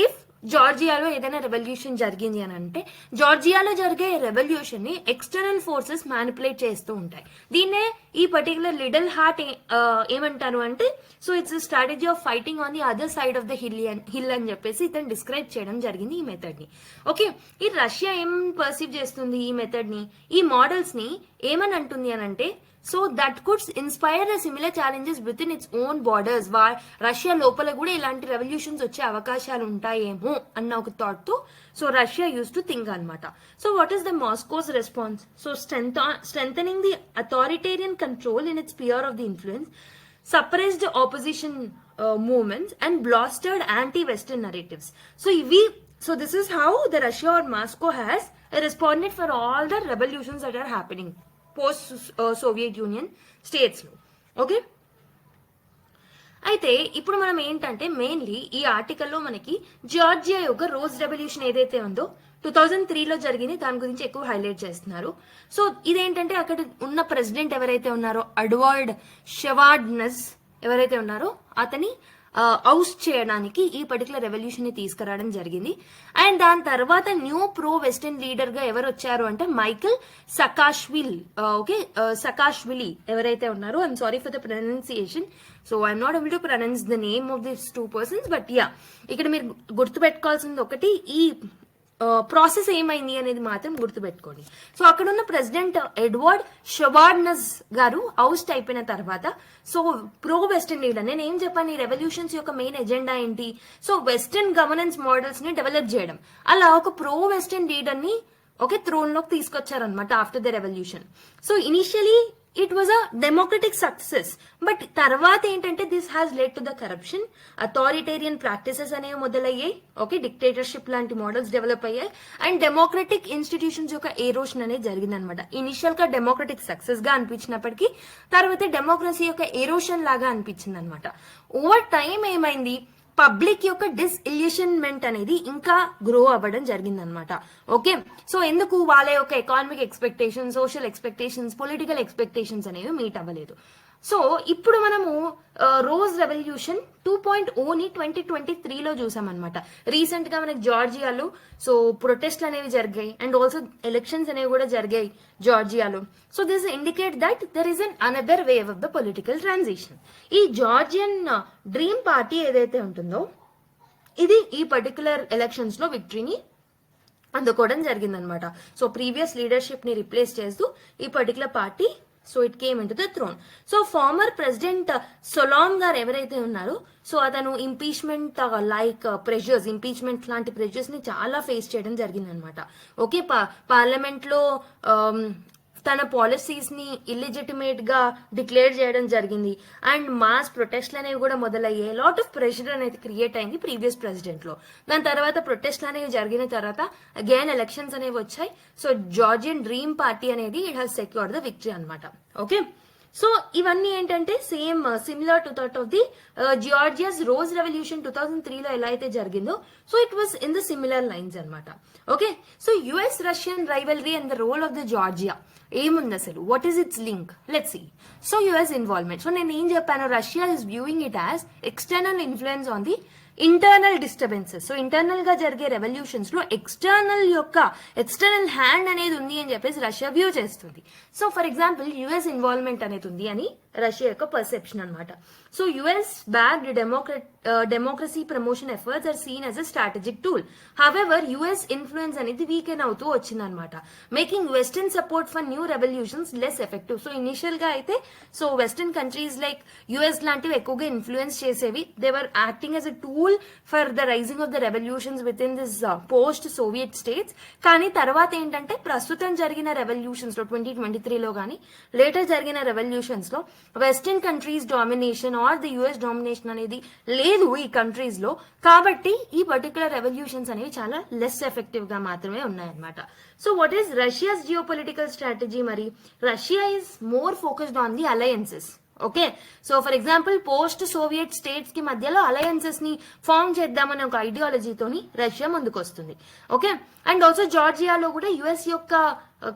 A: ఇఫ్ జార్జియాలో ఏదైనా రెవల్యూషన్ జరిగింది అని అంటే, జార్జియాలో జరిగే రెవల్యూషన్ ని ఎక్స్టర్నల్ ఫోర్సెస్ మ్యానిపులేట్ చేస్తూ ఉంటాయి. దీన్నే ఈ పర్టికులర్ లిటిల్ హార్ట్ ఏమంటారు అంటే, so it's strategy of fighting on the other side of the hill అని చెప్పేసి ఇతను డిస్క్రైబ్ చేయడం జరిగింది ఈ మెథడ్ ని. ఓకే, ఈ రష్యా ఏం పర్సీవ్ చేస్తుంది ఈ మెథడ్ ని, ఈ మోడల్స్ ని ఏమని అంటుంది అని అంటే, so that could inspire the similar challenges within its own borders. Russia లోపల కూడా ఇలాంటి రెవల్యూషన్స్ వచ్చే అవకాశాలు ఉంటాయేమో అన్న ఒక థాట్ తో so Russia used to think అనమాట. So what is the Moscow's response? So strengthening the authoritarian control in its sphere of the influence, suppressed opposition movements and blasted anti-Western narratives. So this is how the Russia or Moscow has responded for all the revolutions that are happening post Soviet Union states లో. Okay, అయితే ఇప్పుడు మనం ఏంటంటే mainly ఈ ఆర్టికల్లో మనకి Georgia యొక్క rose revolution ఏదైతే ఉందో 2003లో జరిగింది, దాని గురించి ఎక్కువ హైలైట్ చేస్తున్నారు. సో ఇదేంటంటే అక్కడ ఉన్న ప్రెసిడెంట్ ఎవరైతే ఉన్నారో ఎడ్వర్డ్ షెవార్డ్నెస్ ఎవరైతే ఉన్నారో అతని ఔస్ట్ చేయడానికి ఈ పర్టికులర్ రెవల్యూషన్ ని తీసుకురావడం జరిగింది. అండ్ దాని తర్వాత న్యూ ప్రో వెస్టర్న్ లీడర్ గా ఎవరు వచ్చారు అంటే మైకిల్ సకాష్విలి ఎవరైతే ఉన్నారో, I'm sorry for the pronunciation, so I'm not able to pronounce the name of this two persons, but yeah ఇక్కడ మీరు గుర్తుపెట్టుకోవాల్సింది ఒకటి, ఈ ప్రాసెస్ ఏమైంది అనేది మాత్రం గుర్తుపెట్టుకోండి. సో అక్కడ ఉన్న ప్రెసిడెంట్ ఎడ్వర్డ్ షెవార్డ్నెస్ గారు ఔస్ట్ అయిపోయిన తర్వాత సో ప్రో వెస్టర్న్ లీడర్, నేను ఏం చెప్పాను, ఈ రెవల్యూషన్స్ యొక్క మెయిన్ ఎజెండా ఏంటి, సో వెస్టర్న్ గవర్నెన్స్ మోడల్స్ ని డెవలప్ చేయడం. అలా ఒక ప్రో వెస్టర్న్ లీడర్ ని ఒకే థ్రోన్ లోకి తీసుకొచ్చారనమాట after the revolution. So initially it was a democratic success, but తర్వాత ఏంటంటే this has led to the corruption, authoritarian practices అనేవి మొదలయ్యాయి. ఓకే, డిక్టేటర్షిప్ లాంటి మోడల్స్ డెవలప్ అయ్యాయి అండ్ డెమోక్రటిక్ ఇన్స్టిట్యూషన్స్ యొక్క ఎరోషన్ అనేది జరిగింది అనమాట. ఇనిషియల్ గా డెమోక్రటిక్ సక్సెస్ గా అనిపించినప్పటికీ తర్వాత డెమోక్రసీ యొక్క ఎరోషన్ లాగా అనిపించింది అనమాట. ఓవర్ టైం ఏమైంది, పబ్లిక్ యొక్క డిస్ఇల్యూషన్మెంట్ అనేది ఇంకా గ్రో అవ్వడం జరిగిందనమాట. ఓకే, సో ఎందుకు వాళ్ళ యొక్క economic expectations, social expectations, political expectations అనేవి మీట్ అవ్వలేదు. సో ఇప్పుడు మనము రోజ్ రెవల్యూషన్ 2.0ని 2023లో చూసామన్నమాట. రీసెంట్ గా మనకి జార్జియాలో సో ప్రొటెస్ట్లు అనేవి జరిగాయి అండ్ ఆల్సో ఎలక్షన్స్ అనేవి కూడా జరిగాయి జార్జియాలో. So this indicate that there is an another wave of the political transition. ఈ జార్జియన్ డ్రీమ్ పార్టీ ఏదైతే ఉంటుందో ఇది ఈ పర్టికులర్ ఎలక్షన్స్ లో విక్టరీని అందుకోవడం జరిగిందనమాట. సో ప్రీవియస్ లీడర్షిప్ ని రిప్లేస్ చేస్తూ ఈ particular party so it came in to the throne. So former president Salome గారు ఎవరైతే ఉన్నారో సో అతను ఇంపీచ్మెంట్ లైక్ ప్రెషర్స్, ఇంపీచ్మెంట్ లాంటి ప్రెషర్స్ ని చాలా ఫేస్ చేయడం జరిగిందనమాట. ఓకే, పార్లమెంట్ లో తన పాలసీస్ ని ఇల్లిజిటిమేట్ గా డిక్లేర్ చేయడం జరిగింది అండ్ మాస్ ప్రొటెస్ట్లు అనేవి కూడా మొదలయ్యాయి. లాట్ ఆఫ్ ప్రెషర్ అనేది క్రియేట్ అయింది ప్రీవియస్ ప్రెసిడెంట్ లో. దాని తర్వాత ప్రొటెస్ట్లు అనేవి జరిగిన తర్వాత అగైన్ ఎలక్షన్స్ అనేవి వచ్చాయి. సో జార్జియన్ డ్రీమ్ పార్టీ అనేది it has secured the victory అనమాట. ఓకే, సో ఇవన్నీ ఏంటంటే same similar to that of the Georgia's Rose Revolution 2003లో ఎలా అయితే జరిగిందో so it was in the similar lines అనమాట. Okay, so US Russian rivalry and the role of the Georgia ఏముంది అసలు, what is its link, let's see. So US involvement, so నేను ఏం చెప్పాను, Russia is viewing it as external influence on the internal disturbances. So internal గా జరిగే revolutions లో external hand అనేది ఉంది అని చెప్పేసి రష్యా వ్యూ చేస్తుంది. So for example US involvement అనేది ఉంది అని రష్యా యొక్క పర్సెప్షన్ అనమాట. So US backed democracy promotion efforts are seen as a strategic tool. However US influence అనేది వీకెన్ అవుతూ వచ్చిందనమాట, making western support for new revolutions less effective. So initial గా అయితే so western countries like US లాంటివి ఎక్కువగా influence చేసేవి. They were acting as a tool for the rising of the revolutions with in this post Soviet states. కానీ తర్వాత ఏంటంటే ప్రస్తుతం జరిగిన రెవల్యూషన్స్ లో 2023లో కానీ లేటర్ జరిగిన రెవల్యూషన్స్ లో western countries domination or the US domination అనేది లేదు ఈ కంట్రీస్ లో. కాబట్టి ఈ పర్టికులర్ రెవల్యూషన్స్ అనేవి చాలా లెస్ ఎఫెక్టివ్ గా మాత్రమే ఉన్నాయన్నమాట. So what is Russia's geopolitical strategy? మరి Russia is more focused on the alliances. Okay, so for example post Soviet states కి మధ్యలో అలయన్సెస్ ని ఫార్మ్ చేద్దామనే ఒక ఐడియాలజీతోని రష్యా ముందుకు వస్తుంది. ఓకే, అండ్ ఆల్సో జార్జియాలో కూడా యుఎస్ యొక్క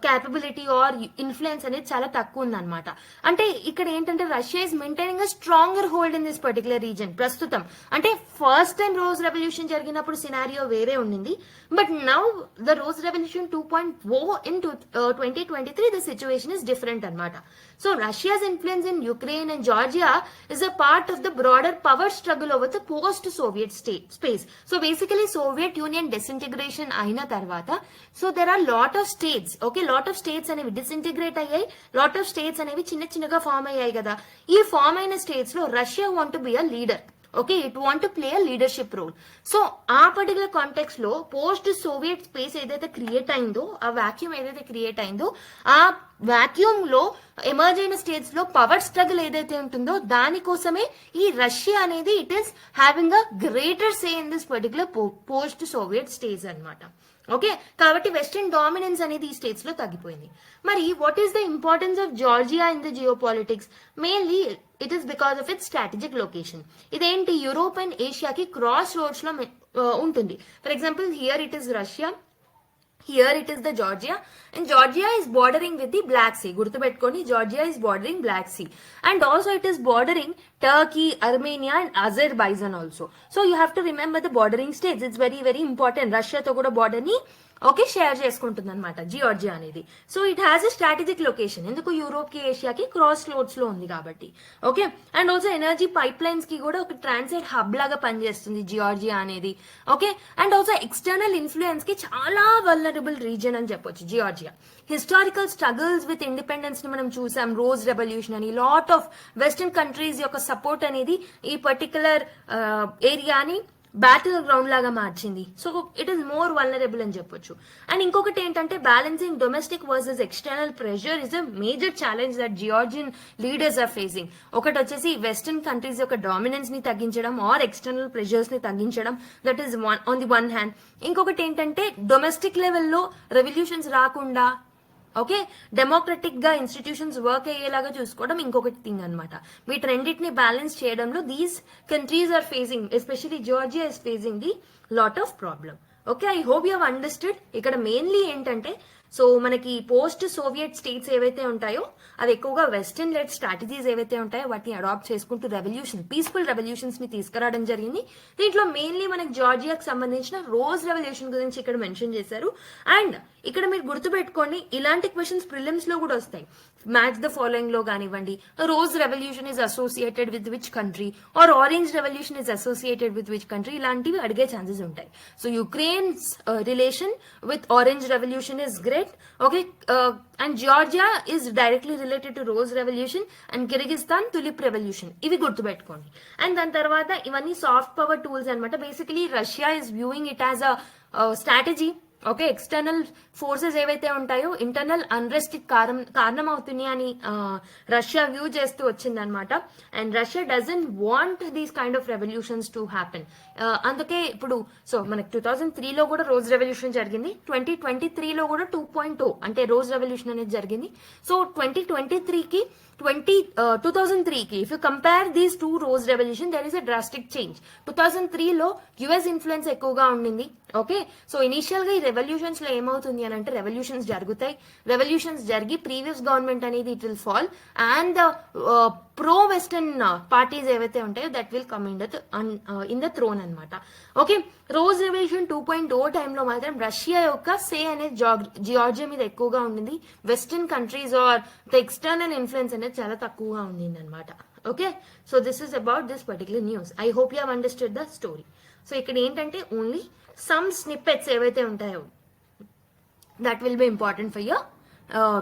A: క్యాపబిలిటీ ఆర్ ఇన్ఫ్లుయెన్స్ అనేది చాలా తక్కువ ఉందన్నమాట. అంటే ఇక్కడ ఏంటంటే Russia is maintaining a stronger hold in this particular region ప్రస్తుతం. అంటే ఫస్ట్ టైం రోజ్ రెవల్యూషన్ జరిగినప్పుడు సినారియో వేరే ఉండింది, but now the Rose revolution 2.0 in 2023 the situation is different అనమాట. So Russia's influence in Ukraine and Georgia is a part of the broader power struggle over the post Soviet space. So basically Soviet union disintegration అయిన తర్వాత so there are lot of states. Okay, lot of states అనేవి disintegrate అయ్యాయి, lot of states అనేవి చిన్న చిన్నగా form అయ్యాయి కదా. ఈ ఫామ్ అయిన స్టేట్స్ లో Russia want to be a leader. Okay, it want to play a leadership role. So ఆ పర్టికులర్ కాంటెక్స్ట్ లో పోస్ట్ సోవియట్ స్పేస్ ఏదైతే క్రియేట్ అయిందో, ఆ వాక్యూమ్ ఏదైతే క్రియేట్ అయిందో, ఆ వాక్యూమ్ లో ఎమర్జ్ అయిన స్టేట్స్ లో పవర్ స్ట్రగుల్ ఏదైతే ఉంటుందో దానికోసమే ఈ రష్యా అనేది it is having a greater say in this particular post Soviet states అనమాట. ఓకే, కాబట్టి వెస్టర్న్ డామినెన్స్ అనేది ఈ స్టేట్స్ లో తగ్గిపోయింది. మరి what is the importance of Georgia in the geo politics? Mainly it is because of it's strategic location. ఇదేంటి, Europe and ఏషియాకి cross roads లో ఉంటుంది. For example here it is Russia, here it is the Georgia, and Georgia is bordering with the Black Sea. Gurtupetkoni, Georgia is bordering Black Sea, and also it is bordering Turkey, Armenia and Azerbaijan also. So you have to remember the bordering states. It's very very important. Russia to kuda border ni okay share చేసుకుంటుంది అనమాట జియార్జియా అనేది. So it has a strategic location, ఎందుకు Europe కి ఏషియాకి cross roads లో ఉంది కాబట్టి. Okay, and also energy pipe lines కి కూడా ఒక ట్రాన్సిట్ హబ్ లాగా పనిచేస్తుంది జియార్జియా అనేది. Okay, and also external influence కి చాలా వల్నరబుల్ రీజన్ అని చెప్పొచ్చు జియార్జియా. హిస్టారికల్ స్ట్రగుల్స్ విత్ ఇండిపెండెన్స్ ని మనం చూసాం, రోజ్ రెవల్యూషన్ అని, లాట్ ఆఫ్ వెస్టర్న్ కంట్రీస్ యొక్క సపోర్ట్ అనేది ఈ పర్టికులర్ ఏరియాని బ్యాటిల్ గ్రౌండ్ లాగా మార్చింది. So it is more vulnerable అని చెప్పొచ్చు. అండ్ ఇంకొకటి ఏంటంటే balancing domestic versus external pressure is a major challenge that Georgian leaders are facing. ఒకటి వచ్చేసి వెస్టర్న్ కంట్రీస్ యొక్క డామినెన్స్ ని తగ్గించడం ఆర్ ఎక్స్టర్నల్ ప్రెషర్స్ ని తగ్గించడం, that is on the one hand. ఇంకొకటి ఏంటంటే డొమెస్టిక్ లెవెల్లో రెవల్యూషన్స్ రాకుండా ఓకే డెమోక్రటిక్ గా ఇన్స్టిట్యూషన్స్ వర్క్ అయ్యేలాగా చూసుకోవడం ఇంకొకటి థింగ్ అనమాట. వీటన్నిటిని బ్యాలెన్స్ చేయడంలో these countries are facing, especially Georgia is facing the lot of problem. Okay, I hope you have understood. ఇక్కడ మెయిన్లీ ఏంటంటే సో మనకి పోస్ట్ సోవియట్ స్టేట్స్ ఏవైతే ఉంటాయో అవి ఎక్కువగా వెస్టర్న్ లెడ్ స్ట్రాటజీస్ ఏవైతే ఉంటాయో వాటిని అడాప్ట్ చేసుకుంటూ రెవల్యూషన్, పీస్ఫుల్ రెవల్యూషన్స్ ని తీసుకురావడం జరిగింది. దీంట్లో మెయిన్లీ మనకి జార్జియాకి సంబంధించిన రోజ్ రెవల్యూషన్ గురించి ఇక్కడ మెన్షన్ చేశారు. అండ్ ఇక్కడ మీరు గుర్తుపెట్టుకోండి, ఇలాంటి క్వశ్చన్స్ ప్రిలిమ్స్ లో కూడా వస్తాయి. మ్యాచ్ ద ఫాలోయింగ్ లో కానివ్వండి, rose revolution is associated with which country or orange revolution is associated with which country, ఇలాంటివి అడిగే ఛాన్సెస్ ఉంటాయి. So Ukraine Ukraine's relation with Orange Revolution is great. Okay, and Georgia is directly related to Rose Revolution, and Kyrgyzstan Tulip Revolution. ఇవి గుర్తుపెట్టుకోండి. And దాని తర్వాత ఇవన్నీ soft power tools అనమాట. Basically Russia is viewing it as a strategy. Okay, external forces ఏవైతే ఉంటాయో internal unrest కి కారణం అవుతున్నాయి అని రష్యా వ్యూ చేస్తూ వచ్చిందనమాట. And Russia doesn't want these kind of revolutions to happen. అందుకే ఇప్పుడు సో మనకి 2003లో కూడా రోజ్ రెవల్యూషన్ జరిగింది, 2023లో కూడా 2.0 అంటే రోజ్ రెవల్యూషన్ అనేది జరిగింది. సో 2023కి 2003కి if you compare these two Rose Revolution there is a drastic change. 2003లో యుఎస్ ఇన్ఫ్లుయెన్స్ ఎక్కువగా ఉండింది. ఓకే, సో ఇనిషియల్ గా ఈ రెవల్యూషన్స్ లో ఏమవుతుంది అని అంటే రెవల్యూషన్స్ జరుగుతాయి, రెవల్యూషన్స్ జరిగి ప్రీవియస్ గవర్నమెంట్ అనేది it will fall and pro western parties ఏవైతే ఉంటాయో that will come in the throne అనమాట. ఓకే, రోజ్ రెవల్యూషన్ 2.0 టైంలో మాత్రం రష్యా యొక్క సే అనేది జార్జియా మీద ఎక్కువగా ఉండింది. Western countries or the external influence అనేది చాలా తక్కువగా ఉండింది అనమాట. Okay, so this is about this particular news. I hope you have understood the story. So ఇక్కడ ఏంటంటే ఓన్లీ సమ్ స్నిప్పెట్స్ ఏవైతే ఉంటాయో that will be important for your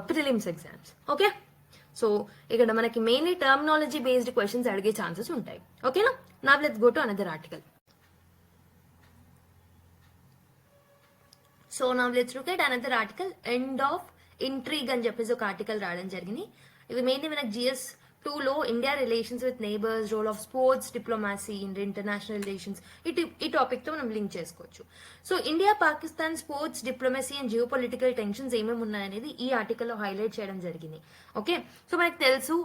A: prelims exams. Okay, so ఇక్కడ మనకి మెయిన్లీ టర్మినాలజీ బేస్డ్ క్వశ్చన్స్ అడిగే chances ఉంటాయి. ఓకేనా, now let's go to another article. So now let's look at another article. End of intrigue అని చెప్పేసి ఒక article రావడం జరిగింది. ఇది మెయిన్లీ మనకి GS 2లో India relations with neighbours, role of sports diplomacy in international relations ఈ టాపిక్ తో మనం లింక్ చేసుకోవచ్చు. So India Pakistan sports diplomacy and geo political tensions ఏమేమి ఉన్నాయనేది ఈ ఆర్టికల్లో హైలైట్ చేయడం జరిగింది. ఓకే, సో మనకు తెలుసు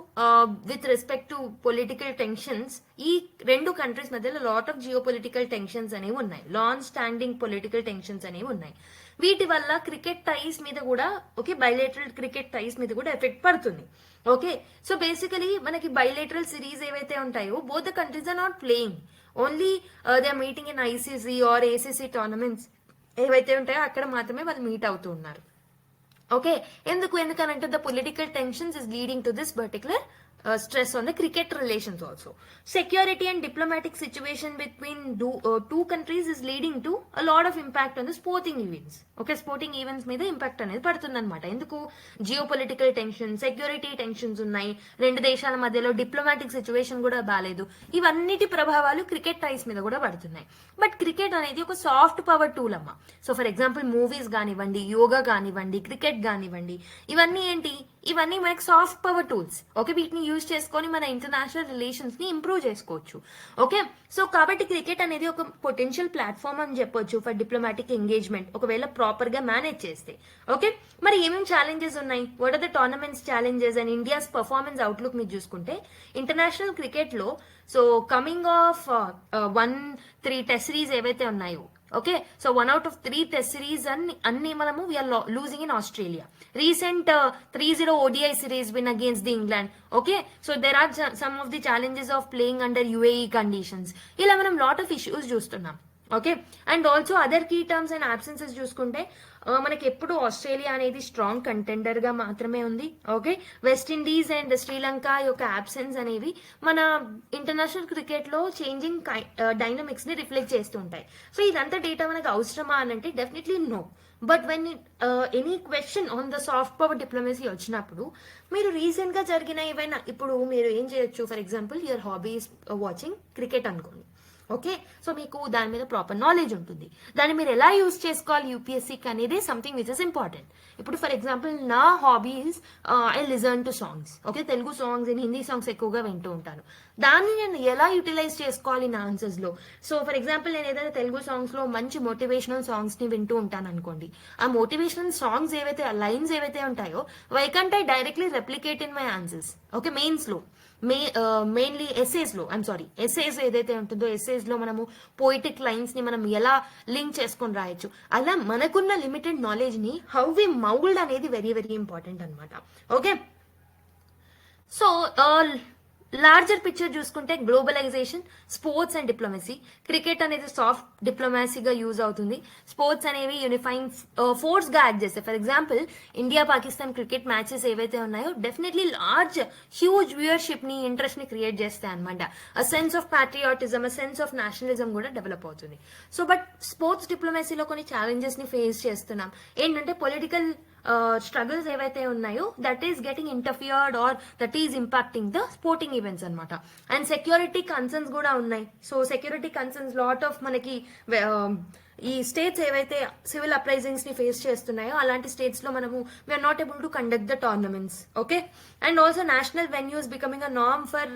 A: with respect to political tensions ఈ రెండు కంట్రీస్ మధ్యలో lot of Jio political tensions అనేవి ఉన్నాయి, లాంగ్ స్టాండింగ్ పొలిటికల్ టెన్షన్స్ అనేవి ఉన్నాయి. వీటి వల్ల క్రికెట్ టైస్ మీద కూడా ఓకే బైలేటరల్ క్రికెట్ టైస్ మీద కూడా ఎఫెక్ట్ పడుతుంది. ఓకే, సో బేసికలీ మనకి బైలేటరల్ సిరీస్ ఏవైతే ఉంటాయో both the countries are not playing, only they are meeting in ICC or ACC tournaments ఏవైతే ఉంటాయో అక్కడ మాత్రమే వాళ్ళు మీట్ అవుతూ ఉన్నారు. ఓకే, ఎందుకనంటే the political tensions is leading to this particular stress on the cricket relations also. Security and diplomatic situation between two countries is leading to a lot of impact on the sporting events. Okay, sporting events మీద impact అనేది పడుతుంది అనమాట. ఎందుకు geo political tension, security tensions ఉన్నాయి, రెండు దేశాల మధ్యలో diplomatic situation కూడా బాగాలేదు. ఇవన్నిటి ప్రభావాలు క్రికెట్ టైస్ మీద కూడా పడుతున్నాయి. బట్ క్రికెట్ అనేది ఒక సాఫ్ట్ పవర్ టూల్ అమ్మ. సో ఫర్ ఎగ్జాంపుల్ మూవీస్ కానివ్వండి, యోగా కానివ్వండి, క్రికెట్ కానివ్వండి, ఇవన్నీ ఏంటి, ఇవన్నీ మనకి సాఫ్ట్ పవర్ టూల్స్. ఓకే, వీటిని యూజ్ చేసుకొని మన ఇంటర్నేషనల్ రిలేషన్స్ ని ఇంప్రూవ్ చేసుకోవచ్చు. ఓకే, సో కాబట్టి క్రికెట్ అనేది ఒక పొటెన్షియల్ ప్లాట్ఫామ్ అని చెప్పొచ్చు ఫర్ డిప్లొమాటిక్ ఎంగేజ్మెంట్ ఒకవేళ ప్రాపర్ గా మేనేజ్ చేస్తే. ఓకే, మరి ఏమేమి ఛాలెంజెస్ ఉన్నాయి, what are the tournaments challenges and India's performance outlook మీరు చూసుకుంటే ఇంటర్నేషనల్ క్రికెట్ లో so coming off 1-3 test series ఏవైతే ఉన్నాయో okay, so 1 out of 3 test series అన్ని మనము we're losing in Australia. Recent 3-0 ODI series win against the England. Okay, so there are some of the challenges of playing under UAE conditions. ఇలా మనం lot of issues చూస్తున్నాం. Okay, and also other key terms and absences చూసుకుంటే మనకి ఎప్పుడు Australia అనేది strong contender గా మాత్రమే ఉంది. ఓకే, వెస్టిండీస్ అండ్ శ్రీలంక యొక్క అబ్సెన్స్ అనేవి మన ఇంటర్నేషనల్ క్రికెట్ లో చేంజింగ్ డైనమిక్స్ ని రిఫ్లెక్ట్ చేస్తూ ఉంటాయి. సో ఇదంతా డేటా మనకు అవసరమా అని అంటే definitely no. But when any question on the soft power diplomacy వచ్చినప్పుడు మీరు రీసెంట్ గా జరిగిన ఏవైనా ఇప్పుడు మీరు ఏం చేయొచ్చు, for example your hobby is watching cricket అనుకోండి. ఓకే, సో మీకు దాని మీద ప్రాపర్ నాలెడ్జ్ ఉంటుంది. దాన్ని మీరు ఎలా యూజ్ చేసుకోవాలి యూపీఎస్సీకి అనేది సంథింగ్ విచ్ ఇస్ ఇంపార్టెంట్. ఇప్పుడు ఫర్ ఎగ్జాంపుల్ నా hobbies I listen to songs. Okay, Telugu songs and Hindi songs ఎక్కువగా వింటూ ఉంటాను. దాన్ని నేను ఎలా యూటిలైజ్ చేసుకోవాలి నా ఆన్సర్స్ లో. సో ఫర్ ఎగ్జాంపుల్ నేను ఏదైనా తెలుగు సాంగ్స్ లో మంచి మోటివేషనల్ సాంగ్స్ ని వింటూ ఉంటాను అనుకోండి. ఆ మోటివేషనల్ సాంగ్స్ ఏవైతే లైన్స్ ఏవైతే ఉంటాయో why can't I directly replicate in my answers. Okay, mains లో మెయిన్లీ ఎస్సేస్ లో ఎస్సేస్ ఏదైతే ఉంటుందో ఎస్సేస్ లో మనము పోయిటిక్ లైన్స్ ని మనం ఎలా లింక్ చేసుకొని రాయొచ్చు. అలా మనకున్న లిమిటెడ్ నాలెడ్జ్ ని హౌ వి మౌల్డ్ అనేది వెరీ వెరీ ఇంపార్టెంట్ అనమాట. ఓకే, సో లార్జర్ పిక్చర్ చూసుకుంటే globalisation, sports and diplomacy. Cricket అనేది సాఫ్ట్ డిప్లొమసీగా యూజ్ అవుతుంది. స్పోర్ట్స్ అనేవి యూనిఫైయింగ్ ఫోర్స్ గా యాక్ట్ చేస్తాయి. For example India Pakistan cricket matches ఏవైతే ఉన్నాయో డెఫినెట్లీ హ్యూజ్ వ్యూయర్షిప్ ని, ఇంట్రెస్ట్ ని క్రియేట్ చేస్తాయి అనమాట. A sense of patriotism, a sense of nationalism కూడా డెవలప్ అవుతుంది. సో బట్ స్పోర్ట్స్ డిప్లొమసీలో కొన్ని ఛాలెంజెస్ ని ఫేస్ చేస్తున్నాం. ఏంటంటే పొలిటికల్ స్ట్రగుల్స్ ఏవైతే ఉన్నాయో that is getting interfered or that is impacting the sporting events అనమాట. అండ్ సెక్యూరిటీ కన్సర్న్స్ కూడా ఉన్నాయి. So security concerns lot of మనకి ఈ స్టేట్స్ ఏవైతే సివిల్ అప్రైజింగ్స్ ని ఫేస్ చేస్తున్నాయో అలాంటి స్టేట్స్ లో మనము we are not able to conduct the tournaments. Okay, and also national venues becoming a norm for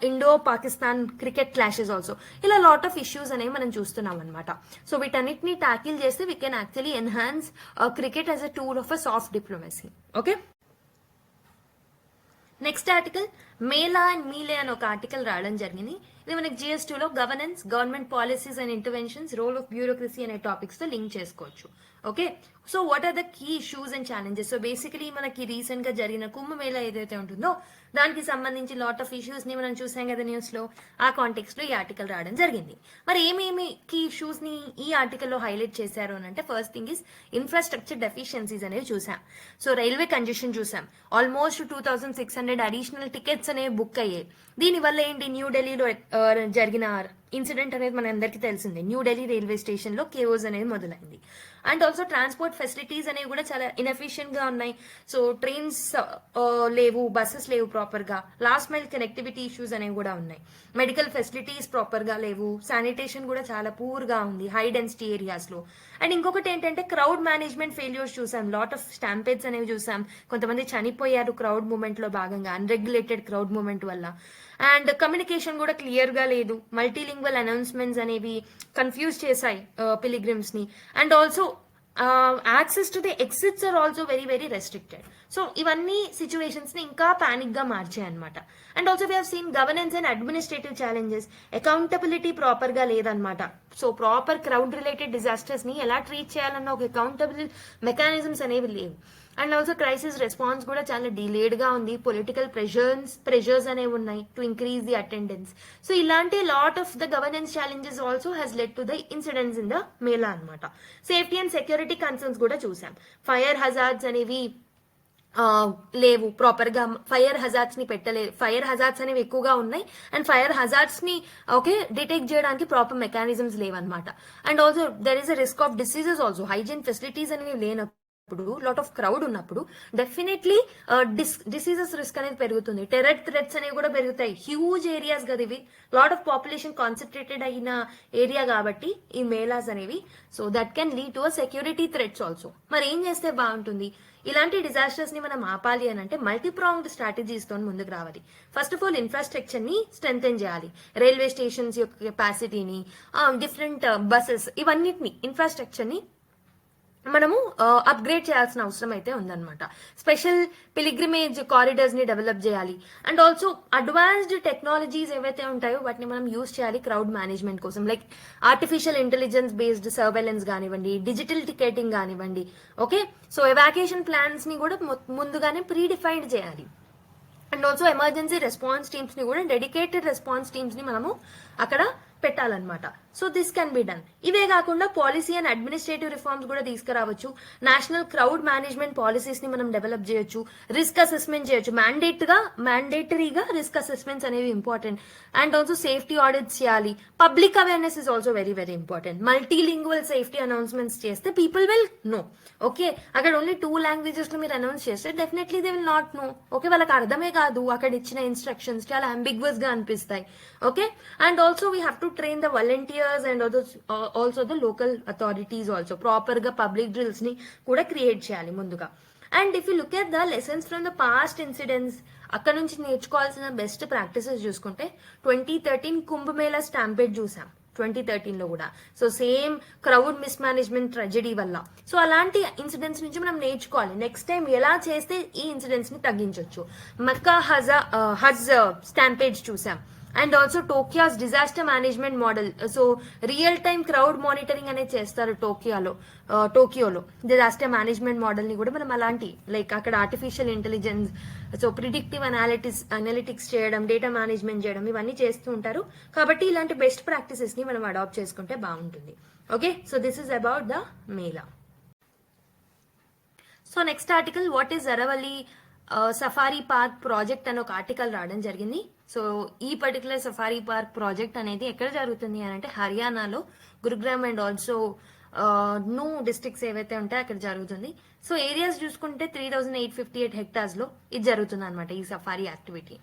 A: Indo Pakistan cricket clashes also. ఇలా లాట్ ఆఫ్ ఇష్యూస్ అనేవి మనం చూస్తున్నాం అనమాట. సో వీటన్నిటిని టాకిల్ చేస్తే we can actually enhance cricket as a tool of a soft diplomacy. Okay, next article మేలా and మీలే అని ఒక ఆర్టికల్ రావడం జరిగింది. ఇది మనకి GS2లో governance, government policies and interventions, role of bureaucracy అనే టాపిక్స్ తో లింక్ చేసుకోవచ్చు. Okay, so what are the key issues and challenges? So basically మనకి రీసెంట్ గా జరిగిన కుంభమేళా ఏదైతే ఉంటుందో దానికి సంబంధించి లాట్ ఆఫ్ ఇష్యూస్ ని మనం చూసాం కదా న్యూస్ లో. ఆ కాంటెక్స్ట్ లో ఈ ఆర్టికల్ రావడం జరిగింది. మరి ఏమేమి కీ ఇష్యూస్ ని ఈ ఆర్టికల్ లో హైలైట్ చేశారు అని అంటే, first thing is infrastructure deficiencies అనేవి చూసాం. సో రైల్వే కంజెషన్ చూసాం. ఆల్మోస్ట్ 2600 అడిషనల్ టికెట్స్ అనేవి బుక్ అయ్యాయి. దీనివల్ల ఏంటి, న్యూఢిల్లీలో జరిగిన ఇన్సిడెంట్ అనేది మన అందరికీ తెలిసిందే. న్యూఢిల్లీ రైల్వే స్టేషన్ లో కేఓస్ అనేది మొదలైంది. అండ్ ఆల్సో ట్రాన్స్పోర్ట్ ఫెసిలిటీస్ అనేవి కూడా చాలా ఇన్ఎఫిషియెంట్ గా ఉన్నాయి. సో ట్రైన్స్ లేవు, బస్సెస్ లేవు ప్రాపర్ గా. లాస్ట్ మైల్ కనెక్టివిటీ ఇష్యూస్ అనేవి కూడా ఉన్నాయి. మెడికల్ ఫెసిలిటీస్ ప్రాపర్ గా లేవు. శానిటేషన్ కూడా చాలా పూర్ గా ఉంది హై డెన్సిటీ ఏరియాస్ లో. అండ్ ఇంకొకటి ఏంటంటే క్రౌడ్ మేనేజ్మెంట్ ఫెయిల్యూర్స్ చూసాం. లాట్ ఆఫ్ స్టాంపేడ్స్ అనేవి చూసాం. కొంతమంది చనిపోయారు క్రౌడ్ మూవ్మెంట్ లో భాగంగా, అన్రెగ్యులేటెడ్ క్రౌడ్ మూవ్మెంట్ వల్ల. అండ్ కమ్యూనికేషన్ కూడా క్లియర్ గా లేదు. మల్టీలింగ్వల్ అనౌన్స్మెంట్స్ అనేవి కన్ఫ్యూజ్ చేశాయి పిలిగ్రిమ్స్ ని. And also access to the exits are also very very restricted. So ఇవన్నీ సిచ్యువేషన్స్ ని ఇంకా పానిక్ గా మార్చాయి అనమాట. And also we have seen governance and administrative challenges. Accountability proper గా లేదనమాట. So proper crowd related disasters ని ఎలా ట్రీట్ చేయాలన్న ఒక అకౌంటబుల్ మెకానిజమ్స్ అనేవి లేవు. అండ్ ఆల్సో క్రైసిస్ రెస్పాన్స్ కూడా చాలా డిలేడ్ గా ఉంది. పొలిటికల్ ప్రెషర్స్ అనేవి ఉన్నాయి to increase the attendance. So ఇలాంటి lot of the governance challenges also has led to the incidents in the mela అనమాట. సేఫ్టీ అండ్ సెక్యూరిటీ కన్సర్న్స్ కూడా చూసాం. ఫైర్ హజార్డ్స్ అనేవి లేవు ప్రాపర్ గా. ఫైర్ హజార్డ్స్ ని పెట్టలేదు. ఫైర్ హజార్డ్స్ అనేవి ఎక్కువగా ఉన్నాయి. అండ్ ఫైర్ హజార్డ్స్ ని డిటెక్ట్ చేయడానికి ప్రాపర్ మెకానిజమ్స్ లేవన్నమాట. And also there is a risk of diseases also. Hygiene facilities అనేవి లేనప్పుడు, లాట్ ఆఫ్ క్రౌడ్ ఉన్నప్పుడు డెఫినెట్లీ డిసీజెస్ రిస్క్ అనేది పెరుగుతుంది. టెర్రర్ థ్రెట్స్ అనేవి కూడా పెరుగుతాయి. హ్యూజ్ ఏరియాస్ కదా ఇవి, లాట్ ఆఫ్ పాపులేషన్ కాన్సన్ట్రేటెడ్ అయిన ఏరియా కాబట్టి ఈ మేలాస్ అనేవి. So that can lead to a security threats also. మరి ఏం చేస్తే బాగుంటుంది? ఇలాంటి డిజాస్టర్స్ ని మనం ఆపాలి అని అంటే మల్టీప్రాంగ్డ్ స్ట్రాటజీస్ తో ముందుకు రావాలి. ఫస్ట్ ఆఫ్ ఆల్ ఇన్ఫ్రాస్ట్రక్చర్ ని స్ట్రెంథెన్ చేయాలి. రైల్వే స్టేషన్స్ యొక్క కెపాసిటీని, డిఫరెంట్ బస్సెస్, ఇవన్నిటిని ఇన్ఫ్రాస్ట్రక్చర్ ని మనము అప్గ్రేడ్ చేయాల్సిన అవసరం అయితే ఉందన్నమాట. స్పెషల్ పిలిగ్రిమేజ్ కారిడార్స్ ని డెవలప్ చేయాలి. అండ్ ఆల్సో అడ్వాన్స్డ్ టెక్నాలజీస్ ఏవైతే ఉంటాయో వాటిని మనం యూజ్ చేయాలి క్రౌడ్ మేనేజ్మెంట్ కోసం. Like artificial intelligence based surveillance కానివ్వండి, డిజిటల్ టికెటింగ్ కానివ్వండి. ఓకే, సో ఎవాక్యుయేషన్ ప్లాన్స్ ని కూడా ముందుగానే ప్రీడిఫైన్డ్ చేయాలి. And also emergency response teams ని కూడా, డెడికేటెడ్ రెస్పాన్స్ టీమ్స్ ని మనము అక్కడ పెట్టాలన్నమాట. So this can be done. ఇవే కాకుండా పాలసీ అండ్ అడ్మినిస్ట్రేటివ్ రిఫార్మ్స్ కూడా తీసుకురావచ్చు. నేషనల్ క్రౌడ్ మేనేజ్మెంట్ పాలసీస్ ని మనం డెవలప్ చేయొచ్చు. రిస్క్ అసెస్మెంట్ చేయొచ్చు. మ్యాండేటరీగా రిస్క్ అసెస్మెంట్స్ అనేవి important. And also safety audits చేయాలి. Public awareness is also very very important. Multilingual safety announcements చేస్తే పీపుల్ విల్ నో. ఓకే, అక్కడ ఓన్లీ 2 లాంగ్వేజెస్ లో మీరు అనౌన్స్ చేస్తే definitely they will not know. Okay, వాళ్ళకి అర్థమే కాదు. అక్కడ ఇచ్చిన ఇన్స్ట్రక్షన్స్ చాలా అంబిగ్వస్ గా అనిపిస్తాయి. Okay, and also we have to train the volunteers and also the local authorities also. Proper గా పబ్లిక్ డ్రిల్స్ ని కూడా క్రియేట్ చేయాలి ముందుగా. And if you look at the lessons from the past incidents, అక్కడ నుంచి నేర్చుకోవాల్సిన బెస్ట్ ప్రాక్టీసెస్ చూసుకుంటే 2013 Kumbh Mela stampede చూసాం. 2013 లో కూడా. So same crowd mismanagement tragedy వల్ల. సో అలాంటి ఇన్సిడెంట్స్ నుంచి మనం నేర్చుకోవాలి. నెక్స్ట్ టైం ఎలా చేస్తే ఈ ఇన్సిడెంట్స్ ని తగ్గించవచ్చు. మక్కా హజ్ స్టాంపేజ్ చూసాం. And also Tokyo's disaster management model. So real time crowd monitoring అనేది చేస్తారు టోక్యోలో డిజాస్టర్ మేనేజ్మెంట్ మోడల్ ని కూడా మనం అలాంటి లైక్ అక్కడ artificial intelligence, so predictive analytics చేయడం, డేటా మేనేజ్మెంట్ చేయడం ఇవన్నీ చేస్తూ ఉంటారు. కాబట్టి ఇలాంటి బెస్ట్ ప్రాక్టీసెస్ ని మనం అడాప్ట్ చేసుకుంటే బాగుంటుంది. Okay, so this is about the mela. So next article, what is Aravalli safari park project అని ఒక ఆర్టికల్ రావడం జరిగింది. సో ఈ పర్టికులర్ సఫారీ పార్క్ ప్రాజెక్ట్ అనేది ఎక్కడ జరుగుతుంది అని అంటే హర్యానాలో గురుగ్రామ్ అండ్ ఆల్సో నూ డిస్ట్రిక్ట్స్ ఏవైతే ఉంటాయో అక్కడ జరుగుతుంది. సో ఏరియాస్ చూసుకుంటే 3858 హెక్టార్స్ లో ఇది జరుగుతుంది అనమాట ఈ సఫారీ యాక్టివిటీ.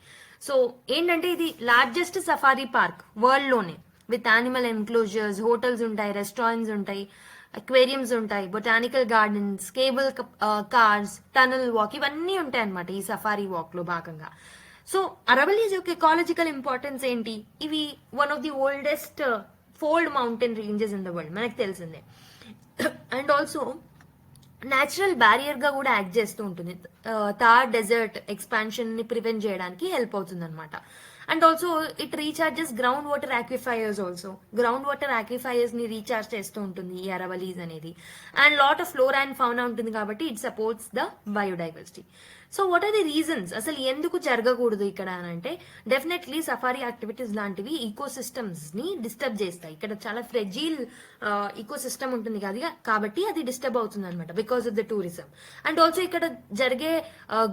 A: సో ఏంటంటే ఇది లార్జెస్ట్ సఫారీ పార్క్ వరల్డ్ లోనే, విత్ యానిమల్ ఎన్క్లోజర్స్, హోటల్స్ ఉంటాయి, రెస్టారెంట్స్ ఉంటాయి, అక్వేరియంస్ ఉంటాయి, botanical gardens, cable cars, tunnel walk ఇవన్నీ ఉంటాయి అనమాట ఈ సఫారీ వాక్ లో భాగంగా. సో అరవల్లీస్ యొక్క ఎకాలజికల్ ఇంపార్టెన్స్ ఏంటి? ఇవి one of the oldest fold mountain ranges in the world, మనకు తెలిసిందే. అండ్ ఆల్సో న్యాచురల్ బ్యారియర్ గా కూడా యాక్ట్ చేస్తూ ఉంటుంది. థార్ డెజర్ట్ ఎక్స్పాన్షన్ ని ప్రివెంట్ చేయడానికి హెల్ప్ అవుతుంది అనమాట. And also it recharges ground water aquifers also. Ground water aquifers ని రీఛార్జ్ చేస్తూ ఉంటుంది ఈ అరవలీస్ అనేది. And lot of flora and fauna ఉంటుంది కాబట్టి it supports the biodiversity. So what are the reasons అసలు ఎందుకు జరగకూడదు ఇక్కడ అని అంటే, డెఫినెట్లీ సఫారీ యాక్టివిటీస్ లాంటివి ఈకో సిస్టమ్స్ ని డిస్టర్బ్ చేస్తాయి. ఇక్కడ చాలా ఫ్రెజీల్ ఈకో సిస్టమ్ ఉంటుంది కదా, కాబట్టి అది డిస్టర్బ్ అవుతుంది అనమాట because of the tourism. And also ఇక్కడ జరిగే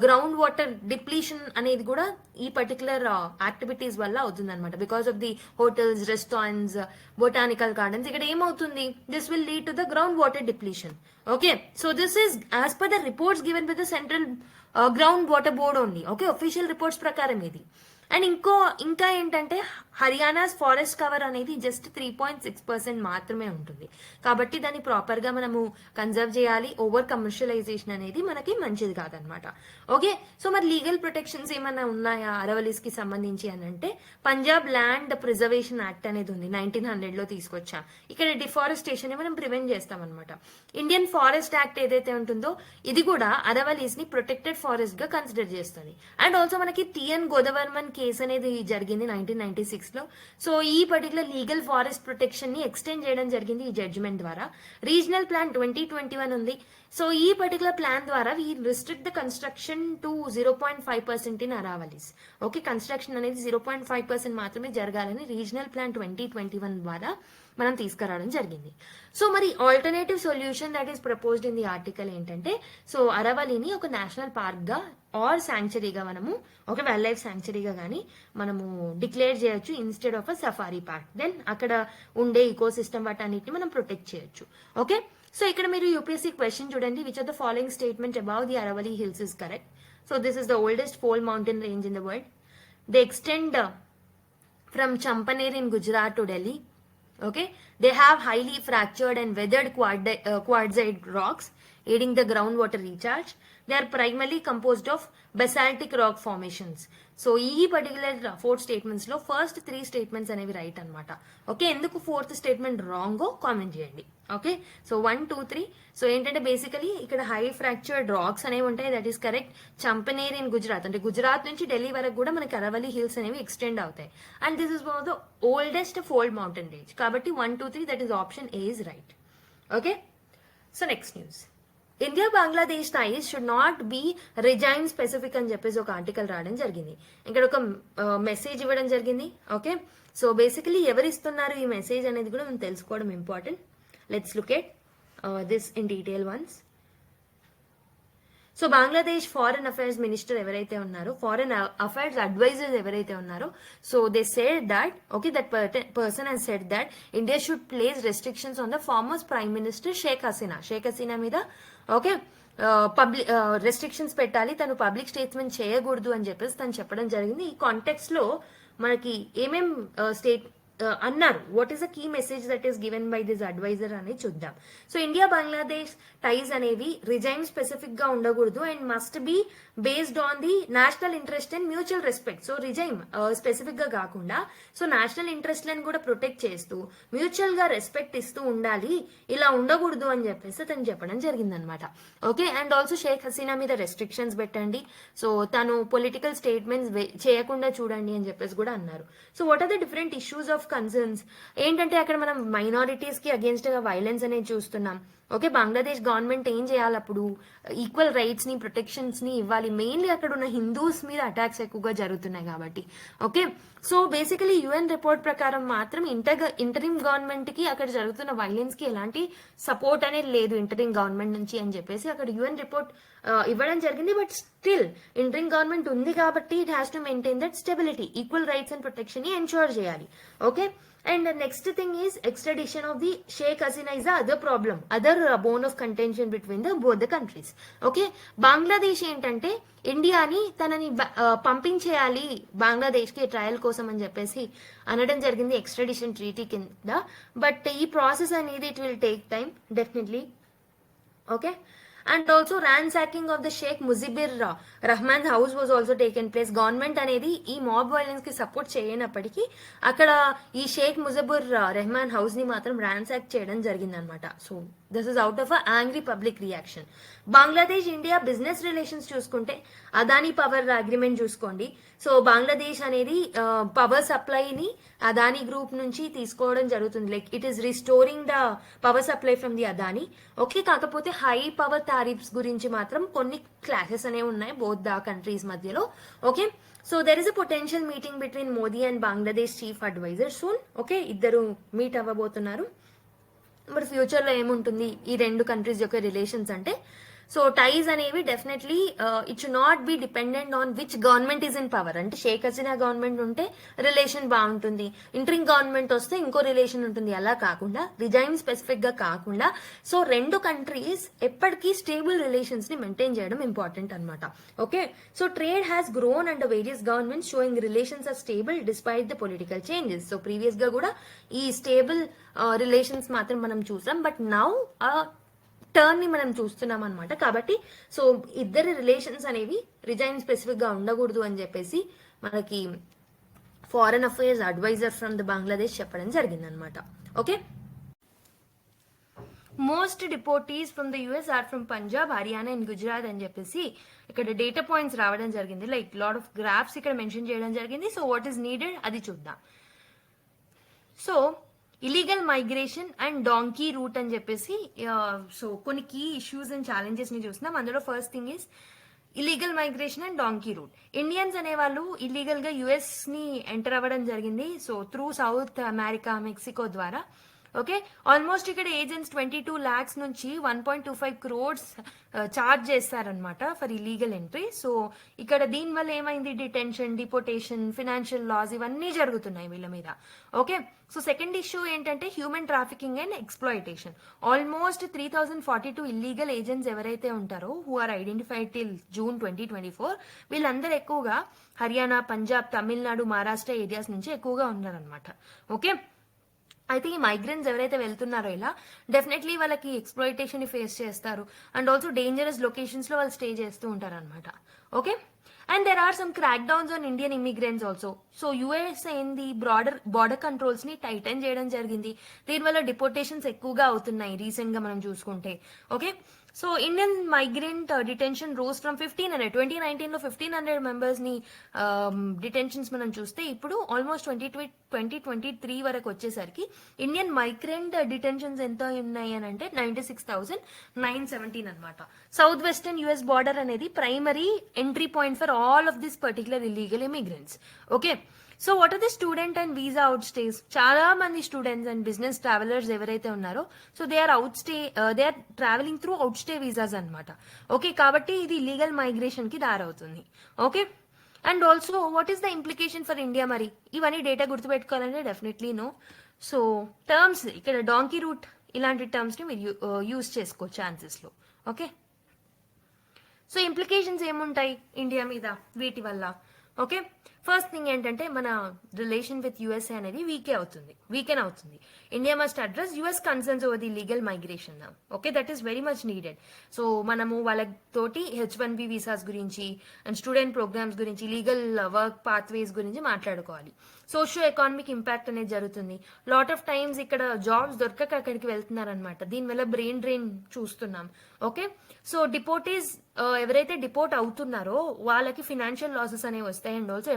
A: గ్రౌండ్ వాటర్ డిప్లీషన్ అనేది కూడా ఈ పర్టికులర్ యాక్టివిటీస్ వల్ల అవుతుంది అనమాట. Because of the hotels, restaurants, botanical gardens, ఇక్కడ ఏమవుతుంది, this will lead to the ground water depletion. Okay, so this is as per the reports given by the central ground water board only. Okay, official reports ప్రకారం ఇది. And ఇంకా ఏంటంటే Haryana's forest cover అనేది just 3.6% మాత్రమే ఉంటుంది. కాబట్టి దాన్ని proper గా మనము కన్జర్వ్ చేయాలి. ఓవర్ కమర్షియలైజేషన్ అనేది మనకి మంచిది కాదనమాట. ఓకే, సో మరి లీగల్ ప్రొటెక్షన్స్ ఏమైనా ఉన్నాయా అరవలీస్ కి సంబంధించి అని అంటే, పంజాబ్ ల్యాండ్ ప్రిజర్వేషన్ యాక్ట్ అనేది ఉంది, 1900 లో తీసుకొచ్చాం. ఇక్కడ డిఫారెస్టేషన్ ని మనం ప్రివెంట్ చేస్తాం అనమాట. ఇండియన్ ఫారెస్ట్ యాక్ట్ ఏదైతే ఉంటుందో ఇది కూడా అరవలీస్ ని ప్రొటెక్టెడ్ ఫారెస్ట్ గా కన్సిడర్ చేస్తుంది. అండ్ ఆల్సో మనకి టిఎన్ గోదావర్మన్ కేసు అనేది జరిగింది 1996 లో. సో ఈ పర్టికులర్ లీగల్ ఫారెస్ట్ ప్రొటెక్షన్ ని ఎక్స్టెండ్ చేయడం జరిగింది ఈ జడ్జిమెంట్ ద్వారా. రీజనల్ ప్లాన్ 2021 ఉంది. సో ఈ పర్టికులర్ ప్లాన్ ద్వారా we restrict the construction to 0.5% in Aravallis. Okay, construction అనేది 0.5% మాత్రమే జరగాలని రీజనల్ ప్లాన్ 2021 ద్వారా మనం తీసుకురావడం జరిగింది. సో మరి alternative solution that is proposed in the article ఏంటంటే, సో అరవల్లిని ఒక నేషనల్ పార్క్ గా ఆర్ శాంక్చరీగా మనము, ఒక వైల్డ్ లైఫ్ శాంక్చరీగా కానీ మనము డిక్లేర్ చేయొచ్చు instead of a safari park. Then అక్కడ ఉండే ఈకో సిస్టమ్ వాటన్నిటిని మనం ప్రొటెక్ట్ చేయొచ్చు. ఓకే, సో ఇక్కడ మీరు యూపీఎస్సీ క్వశ్చన్ చూడండి, which of the following statement above the Aravalli hills is correct. So this is the oldest fold mountain range in the world. They extend from Champaner in Gujarat to Delhi. Okay, they have highly fractured and weathered quartzite rocks, aiding the groundwater recharge. They are primarily composed of basaltic rock formations. So ఈ పర్టికులర్ 4 statements లో first 3 statements అనేవి right అనమాట. Okay, ఎందుకు 4th statement రాంగో comment చేయండి. Okay, so 1, 2, 3. So ఏంటంటే basically ఇక్కడ హై ఫ్రాక్చర్డ్ రాక్స్ అనేవి ఉంటాయి, that is correct. Champaner in Gujarat, అంటే గుజరాత్ నుంచి ఢిల్లీ వరకు కూడా మనకి అరవల్లి హిల్స్ అనేవి ఎక్స్టెండ్ అవుతాయి. And this is one of the oldest fold mountain range. కాబట్టి 1, 2, 3 that is option A is right. Okay, so next news, India Bangladesh ties should not be regime specific అని చెప్పేసి ఒక ఆర్టికల్ రావడం జరిగింది. ఇక్కడ ఒక మెసేజ్ ఇవ్వడం జరిగింది. ఓకే, సో బేసికలీ ఎవరు ఇస్తున్నారు ఈ మెసేజ్ అనేది కూడా మనం తెలుసుకోవడం important. Let's look at this in detail once. So Bangladesh foreign affairs minister ఎవరైతే ఉన్నారో, ఫారెన్ అఫైర్స్ అడ్వైజర్స్ ఎవరైతే ఉన్నారో, so they said that, okay, that person has said that India should place restrictions on the former prime minister Sheikh Hasina మీద. Okay, public restrictions పెట్టాలి, తను public statement చేయకూడదు అని చెప్పేసి తను చెప్పడం జరిగింది. ఈ కాంటెక్స్ట్ లో మనకి ఏమేం అన్నారు. What is the key message that is given by this adviser అనేది చూద్దాం. సో ఇండియా బంగ్లాదేశ్ టైస్ అనేవి రిజైమ్ స్పెసిఫిక్ గా ఉండకూడదు and must be based on the national interest and mutual respect. So regime specific గా కాకుండా సో నేషనల్ ఇంట్రెస్ట్ లను కూడా protect చేస్తూ మ్యూచువల్ గా రెస్పెక్ట్ ఇస్తూ ఉండాలి, ఇలా ఉండకూడదు అని చెప్పేసి తను చెప్పడం జరిగిందనమాట. Okay, and also Sheikh Hasina మీద రెస్ట్రిక్షన్స్ పెట్టండి, సో తను పొలిటికల్ స్టేట్మెంట్స్ చేయకుండా చూడండి అని చెప్పేసి కూడా అన్నారు. So what are the different issues of concerns ఏంటంటే అక్కడ మనం మైనారిటీస్ కి అగేన్స్ట్ గా వైలెన్స్ అనేది చూస్తున్నాం. ఓకే, బంగ్లాదేశ్ గవర్నమెంట్ ఏం చేయాలి అప్పుడు, ఈక్వల్ రైట్స్ ని ప్రొటెక్షన్స్ ని ఇవ్వాలి. మెయిన్లీ అక్కడ ఉన్న హిందూస్ మీద అటాక్స్ ఎక్కువగా జరుగుతున్నాయి కాబట్టి. Okay, so basically UN report ప్రకారం మాత్రం ఇంటరిమ్ గవర్నమెంట్ కి అక్కడ జరుగుతున్న వైలెన్స్ కి ఎలాంటి సపోర్ట్ అనేది లేదు ఇంటరిమ్ గవర్నమెంట్ నుంచి అని చెప్పేసి అక్కడ యుఎన్ రిపోర్ట్ ఇవ్వడం జరిగింది. బట్ స్టిల్ ఇంటరిమ్ గవర్నమెంట్ ఉంది కాబట్టి it has to maintain that stability, equal rights and protection ని ఎన్షూర్ చేయాలి. Okay, and the next thing is extradition of the Sheikh Hasina is the other problem, other bone of contention between the both the countries. Okay, Bangladesh ఏంటంటే ఇండియాని తనని పంపించేయాలి బంగ్లాదేశ్ కి trial కోసం అని చెప్పేసి అనడం జరిగింది ఎక్స్ట్రాడిషన్ ట్రీటీ కింద. బట్ ఈ ప్రాసెస్ అనేది it will take time definitely. Okay, and also ransacking of the Sheikh Mujibur Rahman's house was also taken place. Government అనేది ఈ మాబ్ వైలెన్స్ కి సపోర్ట్ చేయనప్పటికీ అక్కడ ఈ షేక్ ముజిబుర్ రెహమాన్ హౌస్ ని మాత్రం ర్యాన్సాక్ చేయడం జరిగిందనమాట. So this is out of angry public reaction. Bangladesh India business relations చూసుకుంటే అదానీ పవర్ అగ్రిమెంట్ చూసుకోండి. సో బంగ్లాదేశ్ అనేది పవర్ సప్లైని అదానీ గ్రూప్ నుంచి తీసుకోవడం జరుగుతుంది. Like it is restoring the power supply from the Adani. Okay, కాకపోతే హై పవర్ టారిఫ్స్ గురించి మాత్రం కొన్ని క్లాసెస్ అనేవి ఉన్నాయి బోత్ ద కంట్రీస్ మధ్యలో. Okay, so there is a potential meeting between Modi and Bangladesh chief adviser soon. Okay, ఇద్దరు మీట్ అవ్వబోతున్నారు. మరి future లో ఏముంటుంది ఈ రెండు కంట్రీస్ యొక్క రిలేషన్స్ అంటే, సో టైస్ అనేవి definitely it should not B dependent on which government is in power. అంటే షేక్ హసీనా గవర్నమెంట్ ఉంటే రిలేషన్ బాగుంటుంది, ఇంటరింగ్ గవర్నమెంట్ వస్తే ఇంకో రిలేషన్ ఉంటుంది, అలా కాకుండా రిజైమ్ స్పెసిఫిక్ గా కాకుండా సో రెండు కంట్రీస్ ఎప్పటికీ స్టేబుల్ రిలేషన్స్ ని మెయింటైన్ చేయడం ఇంపార్టెంట్ అనమాట. Okay, so trade has grown under various governments showing relations are stable despite the political changes. So previous గా కూడా ఈ స్టేబుల్ రిలేషన్స్ మాత్రం మనం చూసాం, బట్ నౌ టర్న్ ని మనం చూస్తున్నాం అనమాట. కాబట్టి సో ఇద్దరి రిలేషన్స్ అనేవి రిజైమ్ స్పెసిఫిక్ గా ఉండకూడదు అని చెప్పేసి మనకి foreign affairs adviser from the Bangladesh చెప్పడం జరిగింది అనమాట. Okay, most deportees from the US are from Punjab, Haryana and Gujarat అని చెప్పేసి ఇక్కడ డేటా పాయింట్స్ రావడం జరిగింది. లైక్ లాట్ ఆఫ్ గ్రాఫ్స్ ఇక్కడ మెన్షన్ చేయడం జరిగింది. సో వాట్ ఈస్ నీడెడ్ అది చూద్దాం. So illegal migration and donkey route అని చెప్పేసి సో కొన్ని కీ ఇష్యూస్ అండ్ ఛాలెంజెస్ ని చూస్తున్నాం. అందులో first thing is illegal migration and donkey route. Indians అనేవాళ్ళు ఇల్లీగల్ గా యుఎస్ ని ఎంటర్ అవ్వడం జరిగింది. So through South America, Mexico ద్వారా. ఓకే, ఆల్మోస్ట్ ఇక్కడ ఏజెంట్స్ 22 lakhs నుంచి 1.25 crores చార్జ్ చేస్తారనమాట ఫర్ ఇలీగల్ ఎంట్రీ. సో ఇక్కడ దీనివల్ల ఏమైంది, డిటెన్షన్, డిపోటేషన్, ఫినాన్షియల్ లాస్ ఇవన్నీ జరుగుతున్నాయి వీళ్ళ మీద. ఓకే, సో సెకండ్ ఇష్యూ ఏంటంటే human trafficking and exploitation. Almost 3042 illegal agents ఎవరైతే ఉంటారో who are identified till June 2024 వీళ్ళందరూ ఎక్కువగా హర్యానా, పంజాబ్, తమిళనాడు, మహారాష్ట్ర ఏరియాస్ నుంచి ఎక్కువగా ఉన్నారనమాట. ఓకే, అయితే ఈ మైగ్రెంట్స్ ఎవరైతే వెళ్తున్నారో ఇలా డెఫినెట్లీ వాళ్ళకి ఎక్స్ప్లాయిటేషన్ ని ఫేస్ చేస్తారు అండ్ ఆల్సో డేంజరస్ లొకేషన్స్ లో వాళ్ళు స్టే చేస్తూ ఉంటారు అనమాట. Okay, and there are some crackdowns on Indian immigrants also. So US ఏంది బార్డర్ కంట్రోల్స్ ని టైటన్ చేయడం జరిగింది. దీనివల్ల డిపోటేషన్స్ ఎక్కువగా అవుతున్నాయి రీసెంట్ గా మనం చూసుకుంటే. Okay, so Indian migrant detention rose from 1500 2019 లో 1500 మెంబర్స్ ని డిటెన్షన్స్ మనం చూస్తే ఇప్పుడు ఆల్మోస్ట్ 2023 వరకు వచ్చేసరికి ఇండియన్ మైగ్రెంట్ డిటెన్షన్స్ ఎంత ఉన్నాయి అని అంటే 96,917 అనమాట. సౌత్ వెస్టర్న్ యుఎస్ బార్డర్ అనేది primary entry point for all of this particular illegal immigrants. Okay, so what are the student and visa out stays. చాలా మంది స్టూడెంట్స్ అండ్ బిజినెస్ ట్రావెలర్స్ ఎవరైతే ఉన్నారో so they are travelling through out stay visas అనమాట. Okay, కాబట్టి ఇది legal migration కి దారవుతుంది. Okay, and also what is the implication for India. మరి ఇవన్నీ డేటా గుర్తుపెట్టుకోవాలంటే డెఫినెట్లీ నో. సో టర్మ్స్ ఇక్కడ డాంకీ రూట్ ఇలాంటి టర్మ్స్ ని మీరు యూజ్ చేసుకోవచ్చు ఛాన్సెస్ లో. ఓకే, సో ఇంప్లికేషన్స్ ఏముంటాయి ఇండియా మీద వీటి వల్ల. ఓకే, ఫస్ట్ థింగ్ ఏంటంటే మన రిలేషన్ విత్ యుఎస్ఏ అనేది వీకెన్ అవుతుంది. India must address US concerns over the legal migration. Okay, that is very much needed. So మనము వాళ్ళతోటి H1B వీసాస్ గురించి అండ్ స్టూడెంట్ ప్రోగ్రామ్స్ గురించి, లీగల్ వర్క్ పాత్వేస్ గురించి మాట్లాడుకోవాలి. సోషియో ఎకానమిక్ ఇంపాక్ట్ అనేది జరుగుతుంది. లాట్ ఆఫ్ టైమ్స్ ఇక్కడ జాబ్స్ దొరకక అక్కడికి వెళ్తున్నారనమాట. దీనివల్ల బ్రెయిన్ డ్రెయిన్ చూస్తున్నాం. ఓకే, సో డిపోటీస్ ఎవరైతే డిపోర్ట్ అవుతున్నారో వాళ్ళకి ఫినాన్షియల్ లాసెస్ అనేవి వస్తాయి. అండ్ ఆల్సో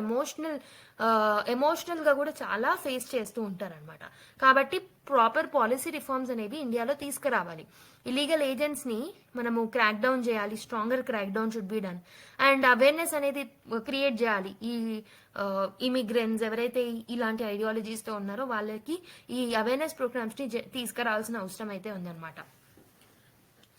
A: ఎమోషనల్ గా కూడా చాలా ఫేస్ చేస్తూ ఉంటారనమాట. కాబట్టి ప్రాపర్ పాలసీ రిఫార్మ్స్ అనేవి ఇండియాలో తీసుకురావాలి. ఇలీగల్ ఏజెంట్స్ ని మనము క్రాక్ డౌన్ చేయాలి. Stronger crack down should be done. And awareness అనేది క్రియేట్ చేయాలి. ఈ ఇమిగ్రెంట్స్ ఎవరైతే ఇలాంటి ఐడియాలజీస్ తో ఉన్నారో వాళ్ళకి ఈ అవేర్నెస్ ప్రోగ్రామ్స్ ని తీసుకురావాల్సిన అవసరం అయితే ఉందన్నమాట.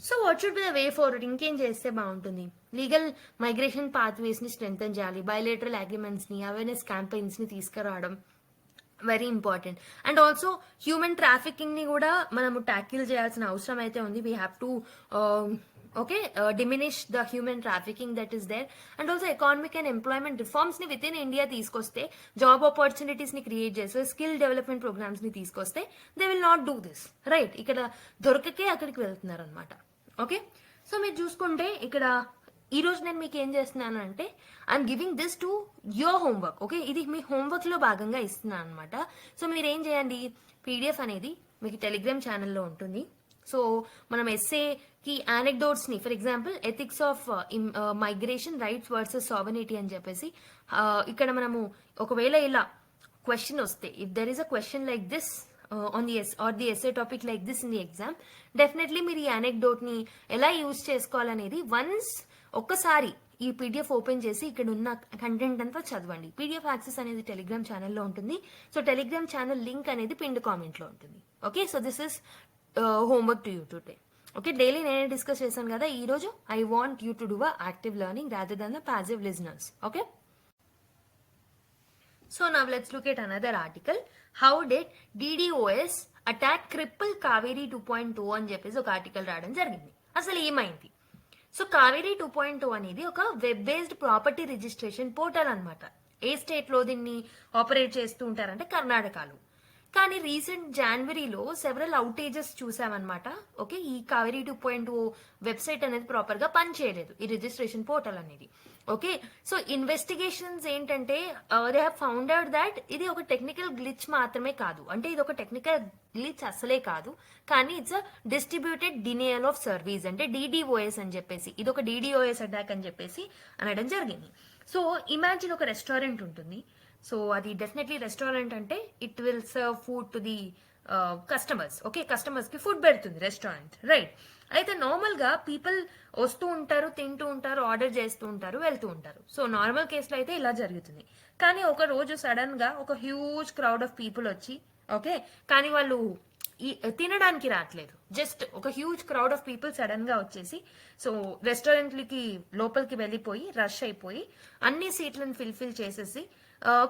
A: So what should be the way forward? ఇంకేం చేస్తే బాగుంటుంది? లీగల్ మైగ్రేషన్ పాత్వేస్ ని స్ట్రెంథెన్ చేయాలి. బయోలేటరల్ అగ్రిమెంట్స్ ని, అవేర్నెస్ క్యాంపెయిన్స్ ని తీసుకురావడం very important. And also human trafficking ని కూడా మనము ట్యాకిల్ చేయాల్సిన అవసరం అయితే ఉంది. We have to diminish the human trafficking that is there. And also economic and employment reforms ni within India తీసుకొస్తే, జాబ్ ఆపర్చునిటీస్ ని క్రియేట్ చేస్తే, స్కిల్ డెవలప్మెంట్ ప్రోగ్రామ్స్ ని తీసుకొస్తే, they will not do this. Right, ఇక్కడ దొరకకే అక్కడికి వెళ్తున్నారు అనమాట. Okay, so మీరు చూసుకుంటే ఇక్కడ ఈ రోజు నేను మీకు ఏం చేస్తున్నాను అంటే I'm giving this to your homework. Okay, ఇది మీ హోంవర్క్ లో భాగంగా ఇస్తున్నాను అనమాట. సో మీరు ఏం చేయండి, PDF అనేది మీకు టెలిగ్రామ్ ఛానల్లో ఉంటుంది. సో మనం ఎస్ఏకి యానెక్డోట్స్ ని, for example ethics of migration rights versus sovereignty అని చెప్పేసి ఇక్కడ మనము ఒకవేళ ఇలా క్వశ్చన్ వస్తే, if there is a question like this on the the SA topic like this in the exam, definitely మీరు ఈ యానెక్డోట్ ని ఎలా యూజ్ చేసుకోవాలనేది వన్స్ ఒక్కసారి ఈ PDF ఓపెన్ చేసి ఇక్కడ ఉన్న కంటెంట్ అంతా చదవండి. PDF యాక్సెస్ అనేది టెలిగ్రామ్ ఛానల్లో ఉంటుంది. సో టెలిగ్రామ్ ఛానల్ లింక్ అనేది పిన్డ్ కామెంట్ లో ఉంటుంది. Okay, so this is homework to you today. Okay, daily నేనే డిస్కస్ చేశాను కదా. ఈ రోజు I want you to do a active learning rather than the passive listeners. Okay, so now let's look at another article. How did DDoS attack cripple Kaveri 2.0 అని చెప్పేసి ఒక article రావడం జరిగింది. అసలు ఏమైంది? సో కావేరీ 2.0 అనేది ఒక web based property registration portal అనమాట. ఏ స్టేట్ లో దీన్ని ఆపరేట్ చేస్తూ ఉంటారంటే కర్ణాటకలో. కానీ రీసెంట్ జనవరిలో సెవరల్ అవుటేజెస్ చూసామన్నమాట. ఓకే, ఈ కావేరీ 2.0 వెబ్సైట్ అనేది ప్రాపర్ గా పనిచేయలేదు, ఈ రిజిస్ట్రేషన్ పోర్టల్ అనేది. ఓకే, సో ఇన్వెస్టిగేషన్స్ ఏంటంటే they have found out that ఇది ఒక టెక్నికల్ గ్లిచ్ మాత్రమే కాదు, అంటే ఇది ఒక టెక్నికల్ గ్లిచ్ అసలే కాదు, కానీ it's a distributed denial of service, అంటే DDoS అని చెప్పేసి, ఇది ఒక DDoS అటాక్ అని చెప్పేసి అనడం జరిగింది. సో ఇమాజిన్ ఒక రెస్టారెంట్ ఉంటుంది. సో అది డెఫినెట్లీ రెస్టారెంట్ అంటే it will serve food to the customers. Okay, customers కి ఫుడ్ పెడుతుంది రెస్టారెంట్, రైట్? అయితే నార్మల్ గా పీపుల్ వస్తూ ఉంటారు, తింటూ ఉంటారు, ఆర్డర్ చేస్తూ ఉంటారు, వెళ్తూ ఉంటారు. సో నార్మల్ కేసులో అయితే ఇలా జరుగుతుంది. కానీ ఒక రోజు సడన్ గా ఒక హ్యూజ్ క్రౌడ్ ఆఫ్ పీపుల్ వచ్చి, ఓకే, కానీ వాళ్ళు తినడానికి రావట్లేదు, జస్ట్ ఒక huge crowd of people sudden గా వచ్చేసి సో రెస్టారెంట్లకి లోపలికి వెళ్ళిపోయి రష్ అయిపోయి అన్ని సీట్లను ఫిల్ చేసేసి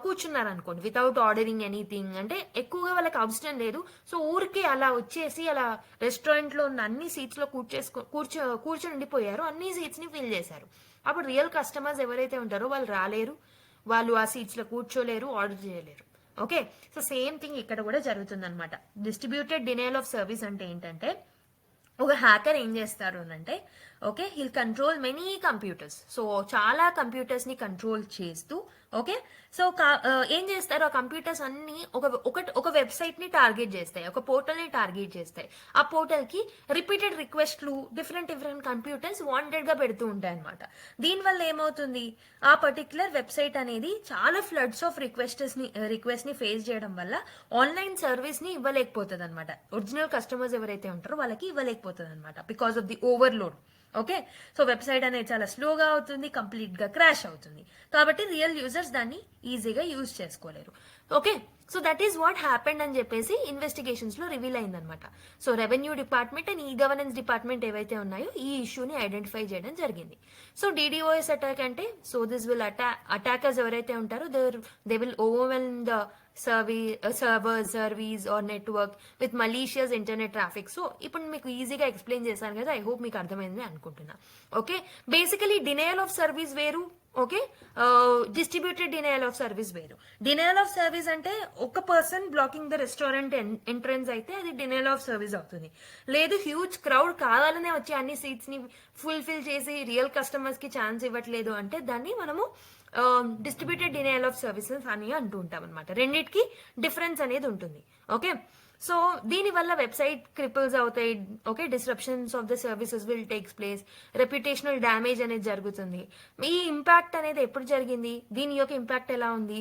A: కూర్చున్నారు అనుకోండి, వితౌట్ ఆర్డరింగ్ ఎనీథింగ్. అంటే ఎక్కువగా వాళ్ళకి అవసరం లేదు. సో ఊరికే అలా వచ్చేసి అలా రెస్టారెంట్ లో ఉన్న అన్ని సీట్స్ లో కూర్చొని ఉండిపోయారు, అన్ని సీట్స్ ని ఫిల్ చేశారు. అప్పుడు రియల్ కస్టమర్స్ ఎవరైతే ఉంటారో వాళ్ళు రాలేరు, వాళ్ళు ఆ సీట్స్ లో కూర్చోలేరు, ఆర్డర్ చేయలేరు. ఓకే, సో సేమ్ థింగ్ ఇక్కడ కూడా జరుగుతుంది అనమాట. డిస్ట్రిబ్యూటెడ్ డినైల్ ఆఫ్ సర్వీస్ అంటే ఏంటంటే ఒక హ్యాకర్ ఏం చేస్తారు అంటే, okay, hill control many computers. So చాలా కంప్యూటర్స్ ని కంట్రోల్ చేస్తూ, ఓకే, సో ఏం చేస్తారు, ఆ కంప్యూటర్స్ అన్ని ఒక వెబ్సైట్ ని టార్గెట్ చేస్తాయి, ఒక పోర్టల్ ని టార్గెట్ చేస్తాయి. ఆ పోర్టల్ కి రిపీటెడ్ రిక్వెస్ట్లు డిఫరెంట్ కంప్యూటర్స్ వాంటెడ్ గా పెడుతూ ఉంటాయి అనమాట. దీనివల్ల ఏమవుతుంది, ఆ పర్టికులర్ వెబ్సైట్ అనేది చాలా ఫ్లడ్స్ ఆఫ్ రిక్వెస్ట్ ని ఫేస్ చేయడం వల్ల ఆన్లైన్ సర్వీస్ ని ఇవ్వలేకపోతుంది అనమాట. ఒరిజినల్ కస్టమర్స్ ఎవరైతే ఉంటారో వాళ్ళకి ఇవ్వలేకపోతుంది అనమాట, because of the overload. Okay, so website అనేది చాలా స్లోగా అవుతుంది, కంప్లీట్ గా క్రాష్ అవుతుంది. కాబట్టి రియల్ యూజర్స్ దాన్ని ఈజీగా యూజ్ చేసుకోలేరు. Okay, so that is what happened అని చెప్పేసి ఇన్వెస్టిగేషన్స్ లో రివీల్ అయిందనమాట. So revenue department and governance department ఏవైతే ఉన్నాయో ఈ ఇష్యూని ఐడెంటిఫై చేయడం జరిగింది. సో DDoS అటాక్ అంటే, సో దిస్ విల్ అటాకర్స్ ఎవరైతే ఉంటారో they will overwhelm the service or network with malicious internet traffic. So ఇప్పుడు మీకు ఈజీగా ఎక్స్ప్లెయిన్ చేశాను కదా, ఐ హోప్ మీకు అర్థమైంది అనుకుంటున్నా. Okay, basically denial of service వేరు, okay, distributed denial of service వేరు. డినయల్ ఆఫ్ సర్వీస్ అంటే ఒక person blocking the restaurant entrance అయితే అది డినయల్ ఆఫ్ సర్వీస్ అవుతుంది. లేదు హ్యూజ్ క్రౌడ్ కావాలనే వచ్చి అన్ని సీట్స్ ని ఫుల్ఫిల్ చేసి రియల్ కస్టమర్స్ కి ఛాన్స్ ఇవ్వట్లేదు అంటే దాన్ని మనము డిస్ట్రిబ్యూటెడ్ డినయల్ ఆఫ్ సర్వీసెస్ అని అంటూ ఉంటాం అనమాట. రెండింటికి డిఫరెన్స్ అనేది ఉంటుంది. ఓకే, సో దీని వల్ల వెబ్సైట్ క్రిపుల్స్ అవుతాయి. Okay, disruptions of the services will takes place, reputational damage అనేది జరుగుతుంది. ఈ ఇంపాక్ట్ అనేది ఎప్పుడు జరిగింది, దీని యొక్క ఇంపాక్ట్ ఎలా ఉంది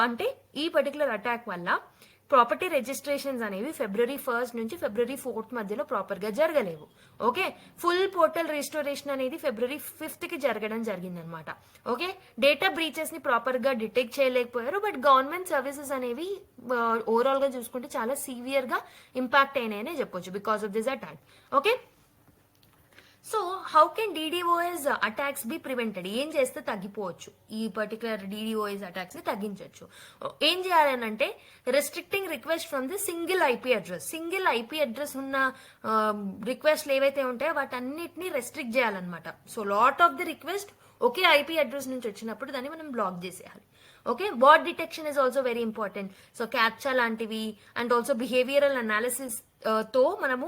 A: అంటే ఈ పర్టికులర్ అటాక్ వల్ల ప్రాపర్టీ రిజిస్ట్రేషన్స్ అనేవి February 1st నుంచి February 4th మధ్యలో ప్రాపర్ గా జరగలేవు. ఓకే, ఫుల్ పోర్టల్ రిజిస్టరేషన్ అనేది February 5th కి జరగడం జరిగిందనమాట. ఓకే, డేటా బ్రీచెస్ ని ప్రాపర్ గా డిటెక్ట్ చేయలేకపోయారు. బట్ గవర్నమెంట్ సర్వీసెస్ అనేవి ఓవరాల్ గా చూసుకుంటే చాలా సివియర్ గా ఇంపాక్ట్ అయినాయనే చెప్పొచ్చు because of this attack. Okay, so how can DDoS attacks be prevented, ఏం చేస్తే తగ్గిపోవచ్చు, ఈ పర్టికులర్ DDoS అటాక్స్ ని తగ్గించవచ్చు. ఏం చేయాలని అంటే restricting request from the single IP address ఉన్న రిక్వెస్ట్లు ఏవైతే ఉంటాయో వాటన్నిటిని రెస్ట్రిక్ట్ చేయాలన్నమాట. So lot of the request ఒకే ఐపీ అడ్రస్ నుంచి వచ్చినప్పుడు దాన్ని మనం బ్లాక్ చేసేయాలి. Okay, bot detection is also very important. So captcha లాంటివి అండ్ ఆల్సో బిహేవియరల్ అనాలిసిస్ తో మనము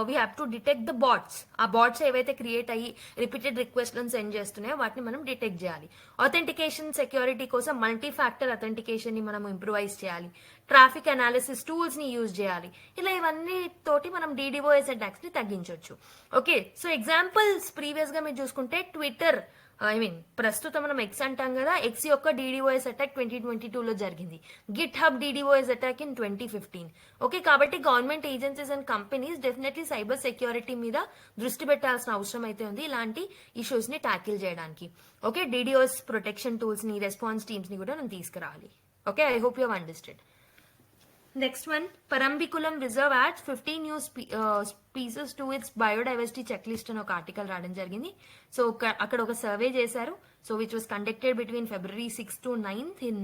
A: we have to detect the bots. ఆ బాట్స్ ఏవైతే క్రియేట్ అయ్యి రిపీటెడ్ రిక్వెస్ట్లను సెండ్ చేస్తున్నాయో వాటిని మనం డిటెక్ట్ చేయాలి. అథెంటికేషన్ సెక్యూరిటీ కోసం మల్టీ ఫ్యాక్టర్ అథెంటికేషన్ ని మనం ఇంప్రూవైజ్ చేయాలి. ట్రాఫిక్ అనాలిసిస్ టూల్స్ ని యూజ్ చేయాలి. ఇలా ఇవన్నీ తోటి మనం DDoS అటాక్స్ ని తగ్గించవచ్చు. ఓకే, సో ఎగ్జాంపుల్స్ ప్రీవియస్ గా మీరు చూసుకుంటే ట్విట్టర్, ప్రస్తుతం మనం ఎక్స్ అంటాం కదా, ఎక్స్ యొక్క DDoS అటాక్ 2022లో జరిగింది. GitHub DDoS attack in 2015. Okay, కాబట్టి government agencies and companies definitely cyber security మీద దృష్టి పెట్టాల్సిన అవసరం అయితే ఉంది ఇలాంటి ఇష్యూస్ ని ట్యాకిల్ చేయడానికి. ఓకే, DDoS ప్రొటెక్షన్ టూల్స్ ని, రెస్పాన్స్ టీమ్స్ ని కూడా మనం తీసుకురావాలి. Okay, I hope you have understand. Next one, Parambikulam reserve adds 15 new species to its biodiversity checklist అని ఒక ఆర్టికల్ రావడం జరిగింది. సో అక్కడ ఒక సర్వే చేశారు. So which was conducted between February 6th to 9th in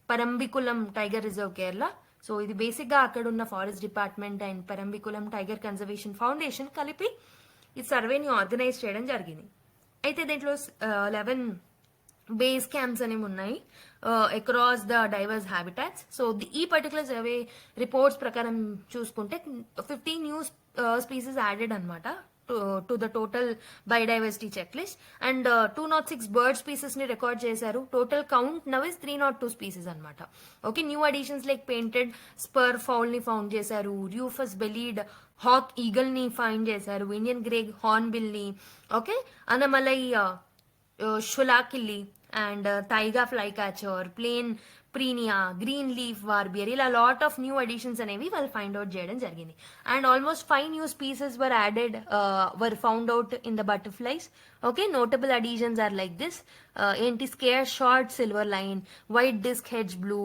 A: Parambikulam tiger reserve Kerala. So ఇది basic గా అక్కడ ఉన్న forest department and Parambikulam tiger conservation foundation కలిపి ఈ సర్వేని ఆర్గనైజ్ చేయడం జరిగింది. అయితే దీంట్లో 11 బేస్ క్యాంప్స్ అనేవి ఉన్నాయి across the diverse habitats. So ఈ పర్టికులర్ సర్వే రిపోర్ట్స్ ప్రకారం చూసుకుంటే 15 new స్పీసీస్ యాడెడ్ అనమాట to the total biodiversity checklist and 206 bird species ని రికార్డ్ చేశారు. Total count now is 302 species అనమాట. Okay, new additions like painted spurfowl ని found చేశారు, rufous bellied hawk eagle ని find చేశారు, Indian grey hornbill ని, okay, Anamalai షులాకిల్లి and taiga flycatcher, plane ప్రీనియా, green leaf వార్బియర్, ఇలా lot of new additions అనేవి వాళ్ళు ఫైండ్ అవుట్ చేయడం జరిగింది. And almost 5 new species were added, were found out in the butterflies. Okay, notable additions are like this, ఏంటి scarce short silver line, white disc hedge blue,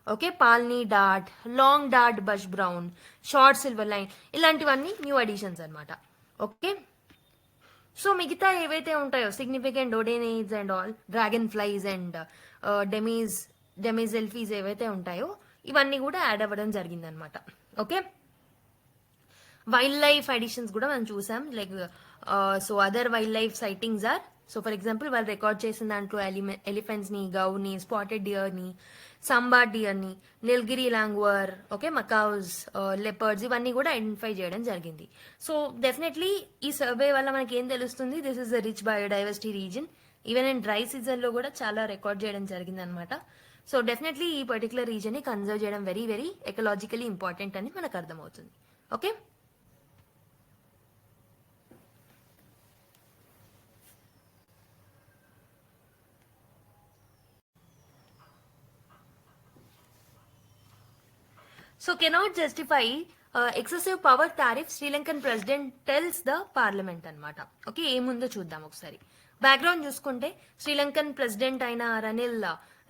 A: okay, Palni డాట్, long dot bush brown, short silver line, ఇలాంటివన్నీ new additions అనమాట. Okay, so మిగతా ఏవైతే ఉంటాయో significant odonates and all, dragonflies and damselflies ఏవైతే ఉంటాయో ఇవన్నీ కూడా యాడ్ అవ్వడం జరిగింది అనమాట. ఓకే, వైల్డ్ లైఫ్ అడిషన్స్ కూడా మనం చూసాం. Like so other wildlife sightings or, so for example వాళ్ళు రికార్డ్ చేసిన దాంట్లో ఎలిఫెంట్స్ ని, గౌని, స్పాటెడ్ డియర్ ని, సంబార్ డియర్ ని, నిల్గిరి లాంగ్వర్, ఓకే, మకావ్స్, లెపర్డ్స్, ఇవన్నీ కూడా ఐడెంటిఫై చేయడం జరిగింది. సో డెఫినెట్లీ ఈ సర్వే వల్ల మనకి ఏం తెలుస్తుంది, this is the rich biodiversity reason. Even in dry season లో కూడా చాలా రికార్డ్ చేయడం జరిగింది అనమాట. సో డెఫినెట్లీ ఈ పర్టికులర్ రీజన్ ని కన్జర్వ్ చేయడం వెరీ వెరీ ఎకలాజికలీ ఇంపార్టెంట్ అని మనకు అర్థమవుతుంది. Okay, So cannot justify excessive power tariff, Sri Lankan president tells the parliament అనమాట. ఓకే, ఏముందో చూద్దాం ఒకసారి. బ్యాక్గ్రౌండ్ చూసుకుంటే శ్రీలంకన్ ప్రెసిడెంట్ అయిన రనిల్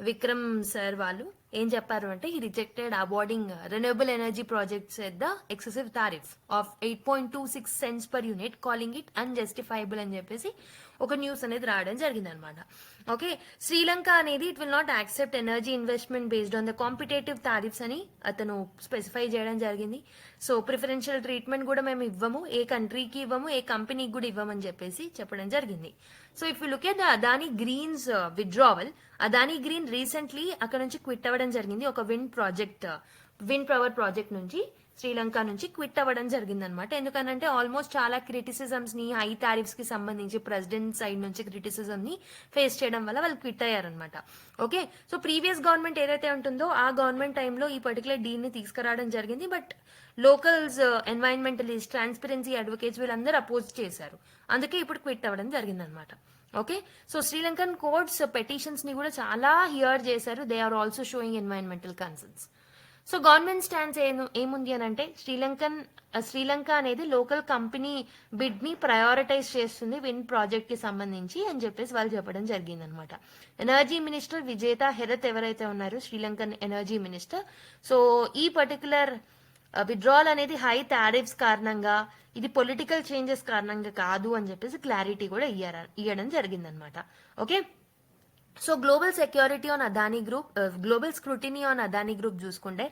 A: విక్రమ్ సార్ వాళ్ళు ఏం చెప్పారు అంటే ఈ rejected awarding renewable energy projects at the excessive tariff of 8.26 cents per unit, calling it unjustifiable అని చెప్పేసి ఒక న్యూస్ అనేది రావడం జరిగింది అనమాట. ఓకే, శ్రీలంక అనేది it will not accept energy investment based on the competitive tariffs అని అతను స్పెసిఫై చేయడం జరిగింది. సో ప్రిఫరెన్షియల్ ట్రీట్మెంట్ కూడా మేము ఇవ్వము, ఏ కంట్రీకి ఇవ్వము, ఏ కంపెనీకి కూడా ఇవ్వమని చెప్పేసి చెప్పడం జరిగింది. So if you look at the Adani Green's withdrawal, Adani Green recently అక్కడ నుంచి క్విట్ అవ్వడం జరిగింది. ఒక విండ్ పవర్ ప్రాజెక్ట్ నుంచి శ్రీలంక నుంచి క్విట్ అవ్వడం జరిగింది అనమాట. ఎందుకనంటే ఆల్మోస్ట్ చాలా క్రిటిసిజమ్స్ ని, హై టారిఫ్స్ కి సంబంధించి ప్రెసిడెంట్ సైడ్ నుంచి క్రిటిసిజం ని ఫేస్ చేయడం వల్ల వాళ్ళు క్విట్ అయ్యారనమాట. ఓకే, సో ప్రీవియస్ గవర్నమెంట్ ఏదైతే ఉంటుందో ఆ గవర్నమెంట్ టైంలో ఈ పర్టికులర్ డీల్ ని తీసుకురావడం జరిగింది. But locals, environmentalist, transparency advocates వీళ్ళందరూ అపోజ్ చేశారు. అందుకే ఇప్పుడు క్విట్ అవ్వడం జరిగింది అనమాట. Okay, so Sri Lankan courts petitions ని కూడా చాలా హియర్ చేశారు. They are also showing environmental concerns. So government stands ఏముంది అని అంటే శ్రీలంక అనేది లోకల్ కంపెనీ బిడ్ ని ప్రయారిటైజ్ చేస్తుంది విండ్ ప్రాజెక్ట్ కి సంబంధించి అని చెప్పేసి వాళ్ళు చెప్పడం జరిగింది అనమాట. ఎనర్జీ మినిస్టర్ విజేత హెరత్ ఎవరైతే ఉన్నారో శ్రీలంకన్ ఎనర్జీ మినిస్టర్, సో ఈ పర్టికులర్ విత్డ్రాల్ అనేది హై టారిఫ్స్ కారణంగా, ఇది పొలిటికల్ చేంజెస్ కారణంగా కాదు అని చెప్పేసి క్లారిటీ కూడా ఇవ్వడం జరిగిందనమాట. Okay, so global security on Adani group, global scrutiny on Adani group చూసుకుంటే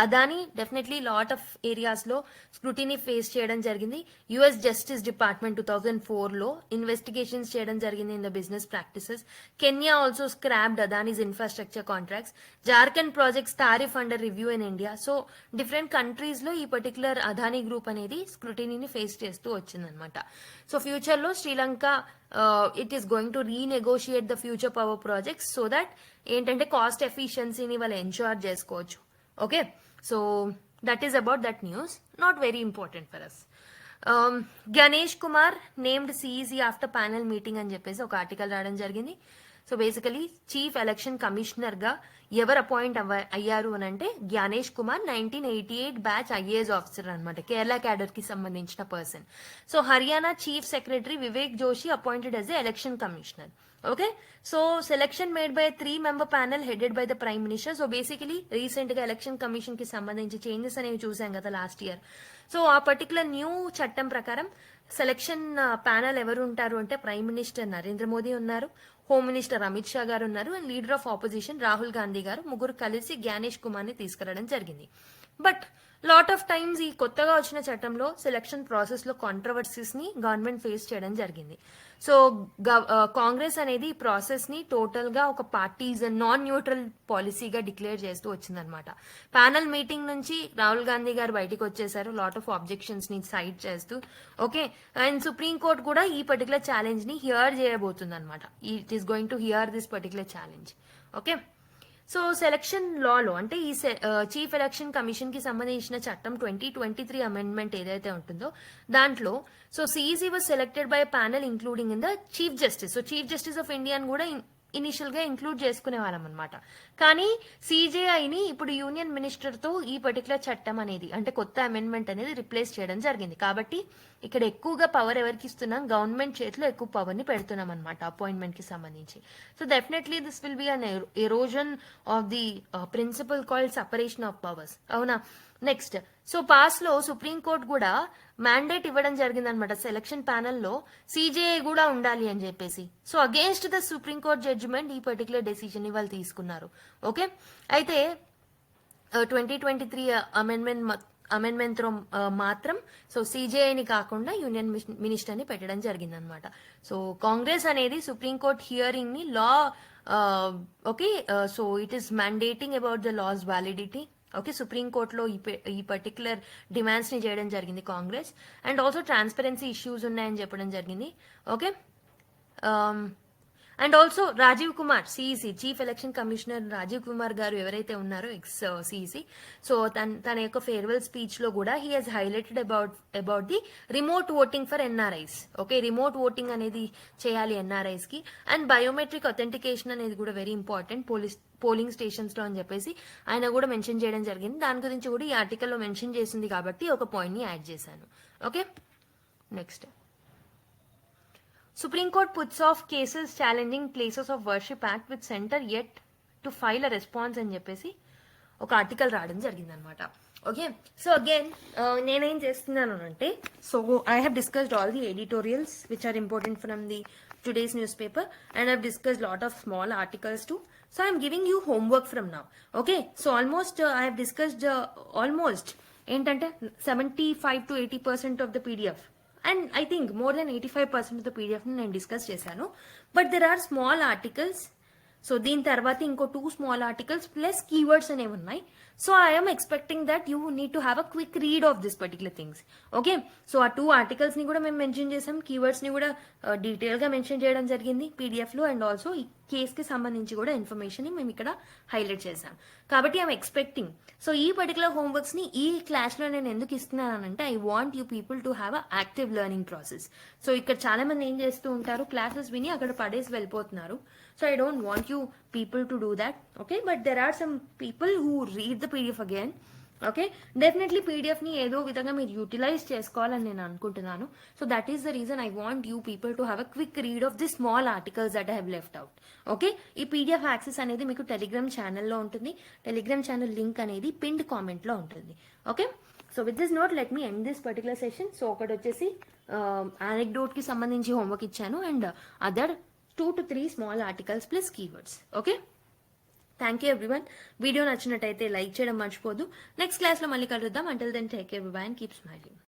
A: Adani definitely lot of areas లో స్క్రూటినీ ఫేస్ చేయడం జరిగింది. యుఎస్ జస్టిస్ డిపార్ట్మెంట్ 2004లో ఇన్వెస్టిగేషన్స్ చేయడం జరిగింది in the business practices. Kenya also scrapped Adani's infrastructure contracts. Jharkhand projects tariff under review in India. So different countries లో ఈ particular Adani group అనేది స్క్రూటినీని ఫేస్ చేస్తూ వచ్చిందనమాట. సో ఫ్యూచర్ లో Sri Lanka it is going to renegotiate the future power projects so that ఏంటంటే cost ఎఫిషియన్సీని వాళ్ళు ensure చేసుకోవచ్చు. Okay, so that is about that news, not very important for us. Ganesh Kumar named CEC after panel meeting అని చెప్పేసి ఒక article రావడం జరిగింది. So basically chief election commissioner గా ఎవరు అపాయింట్ అయ్యారు అని అంటే Gyanesh Kumar, 1988 batch IAS officer అనమాట, కేరళ క్యాడర్ కి సంబంధించిన person. So Haryana chief secretary Vivek Joshi appointed as a election commissioner. Okay, so selection made by 3-member panel headed by the prime minister. So basically recent గా election commission కి సంబంధించి changes అనేవి చూసాం కదా last year. So ఆ particular new చట్టం ప్రకారం selection panel ఎవరు ఉంటారు అంటే ప్రైమ్ మినిస్టర్ నరేంద్ర మోదీ ఉన్నారు, హోమ్ మినిస్టర్ అమిత్ షా గారు ఉన్నారు, and leader of opposition Rahul Gandhi గారు, ముగ్గురు కలిసి జ్ఞానేష్ కుమార్ ని తీసుకురావడం జరిగింది. బట్ లాట్ ఆఫ్ టైమ్స్ ఈ కొత్తగా వచ్చిన చట్టంలో సెలక్షన్ ప్రాసెస్ లో కాంట్రవర్సీస్ ని గవర్నమెంట్ ఫేస్ చేయడం జరిగింది. సో కాంగ్రెస్ అనేది ఈ ప్రాసెస్ ని టోటల్ గా ఒక పార్టీస్ నాన్ న్యూట్రల్ పాలసీగా డిక్లేర్ చేస్తూ వచ్చిందనమాట. ప్యానల్ మీటింగ్ నుంచి రాహుల్ గాంధీ గారు బయటకు వచ్చేసారు, లాట్ ఆఫ్ ఆబ్జెక్షన్స్ ని సైడ్ చేస్తూ. ఓకే, అండ్ సుప్రీం కోర్ట్ కూడా ఈ పర్టికులర్ ఛాలెంజ్ ని హియర్ చేయబోతుంది అనమాట. It is going to hear this particular challenge. Okay, so selection లాలో అంటే ఈ చీఫ్ ఎలక్షన్ కమిషన్ కి సంబంధించిన చట్టం 2023 అమెండ్మెంట్ ఏదైతే ఉంటుందో దాంట్లో so CEC was selected by panel including in the chief justice. So chief justice of India కూడా initial గా ఇంక్లూడ్ చేసుకునే వాళ్ళం అనమాట. కానీ సిజేఐని ఇప్పుడు యూనియన్ మినిస్టర్ తో ఈ పర్టికులర్ చట్టం అనేది అంటే కొత్త అమెండ్మెంట్ అనేది రిప్లేస్ చేయడం జరిగింది. కాబట్టి ఇక్కడ ఎక్కువగా పవర్ ఎవరికి ఇస్తున్నాం, గవర్నమెంట్ చేతిలో ఎక్కువ పవర్ ని పెడుతున్నాం అనమాట అపాయింట్మెంట్ కి సంబంధించి. So definitely this will be an erosion of the principle called separation of powers. అవునా, నెక్స్ట్ సో పాస్ లో సుప్రీంకోర్టు కూడా మ్యాండేట్ ఇవ్వడం జరిగింది అనమాట సెలక్షన్ ప్యానల్ లో సిజేఐ కూడా ఉండాలి అని చెప్పేసి. So against the Supreme Court judgement ఈ పర్టికులర్ డెసిషన్ ని వాళ్ళు తీసుకున్నారు. ఓకే, అయితే 2023 అమెండ్మెంట్ మాత్రం సో సిజేఐని కాకుండా యూనియన్ మినిస్టర్ ని పెట్టడం జరిగింది అనమాట. సో కాంగ్రెస్ అనేది సుప్రీంకోర్టు హియరింగ్ ని లా okay so it is mandating about the law's validity. Okay, సుప్రీంకోర్టులో ఈ పర్టికులర్ డిమాండ్స్ ని చేయడం జరిగింది Congress. And also transparency issues ఉన్నాయని చెప్పడం జరిగింది. Okay, and also Rajiv Kumar CEC chief election commissioner Rajiv Kumar garu ఎవరైతే ఉన్నారో ఎక్స్ సిఈసి, సో తన యొక్క ఫేర్వెల్ స్పీచ్ లో కూడా he has highlighted about the remote voting for NRIs. Okay, remote voting అనేది చేయాలి ఎన్ఆర్ఐస్ కి, అండ్ బయోమెట్రిక్ అథెంటికేషన్ అనేది కూడా వెరీ ఇంపార్టెంట్ పోలింగ్ స్టేషన్స్ లో అని చెప్పేసి ఆయన కూడా మెన్షన్ చేయడం జరిగింది. దాని గురించి కూడా ఈ ఆర్టికల్లో మెన్షన్ చేసింది కాబట్టి ఒక పాయింట్ ని యాడ్ చేశాను. Okay, next Supreme Court puts off cases challenging places of worship act with center yet to file a response అని చెప్పేసి ఒక ఆర్టికల్ రావడం జరిగింది అనమాట. ఓకే, సో అగైన్ నేనేం చేస్తున్నాను అంటే, so I have discussed all the editorials which are important from the today's newspaper, and I've discussed lot of small articles too. So I'm giving you homework from now. Okay, so almost I have discussed almost ఏంటంటే 75 to 80% of the PDF, and I think more than 85% of the PDF ని నేను discuss చేశాను. But there are small articles. So దీని తర్వాత ఇంకో 2 small articles plus keywords అనేవి ఉన్నాయి. So I'm expecting that you need to have a quick read of this particular things. Okay, so ఆ 2 articles ని కూడా మేము మెన్షన్ చేసాం, కీవర్డ్స్ ని కూడా డీటెయిల్ గా మెన్షన్ చేయడం జరిగింది పీడిఎఫ్ లో, అండ్ ఆల్సో ఈ కేస్ కి సంబంధించి కూడా ఇన్ఫర్మేషన్ ని మేము ఇక్కడ హైలైట్ చేసాం. కాబట్టి ఐఎమ్ ఎక్స్పెక్టింగ్, సో ఈ పర్టికులర్ హోంవర్క్స్ ని ఈ క్లాస్ లో నేను ఎందుకు ఇస్తున్నానంటే, I want you people to have a active learning process. So ఇక్కడ చాలా మంది ఏం చేస్తూ ఉంటారు, క్లాసెస్ విని అక్కడ పడేసి వెళ్ళిపోతున్నారు. So I don't want you people to do that, okay? But there are some people who read the PDF again, okay? Definitely PDF ni ఏదో విధంగా మీరు యూటిలైజ్ చేసుకోవాలని నేను అనుకుంటున్నాను. So that is the reason I want you people to have a quick read of the small articles that I have left out, okay? ఈ PDF access అనేది మీకు Telegram ఛానల్లో ఉంటుంది. టెలిగ్రామ్ ఛానల్ లింక్ అనేది pinned comment లో ఉంటుంది, okay? So with this note let me end this particular session. So ఒకటి వచ్చేసి anecdote కి సంబంధించి హోంవర్క్ ఇచ్చాను, అండ్ అదర్ 2 to 3 small articles plus keywords. Okay, thank you everyone. Video నచ్చినట్టయితే లైక్ చేయడం మర్చిపోదు. నెక్స్ట్ క్లాస్ లో మళ్ళీ కలుద్దాం. Until then take care, bye bye and keep smiling.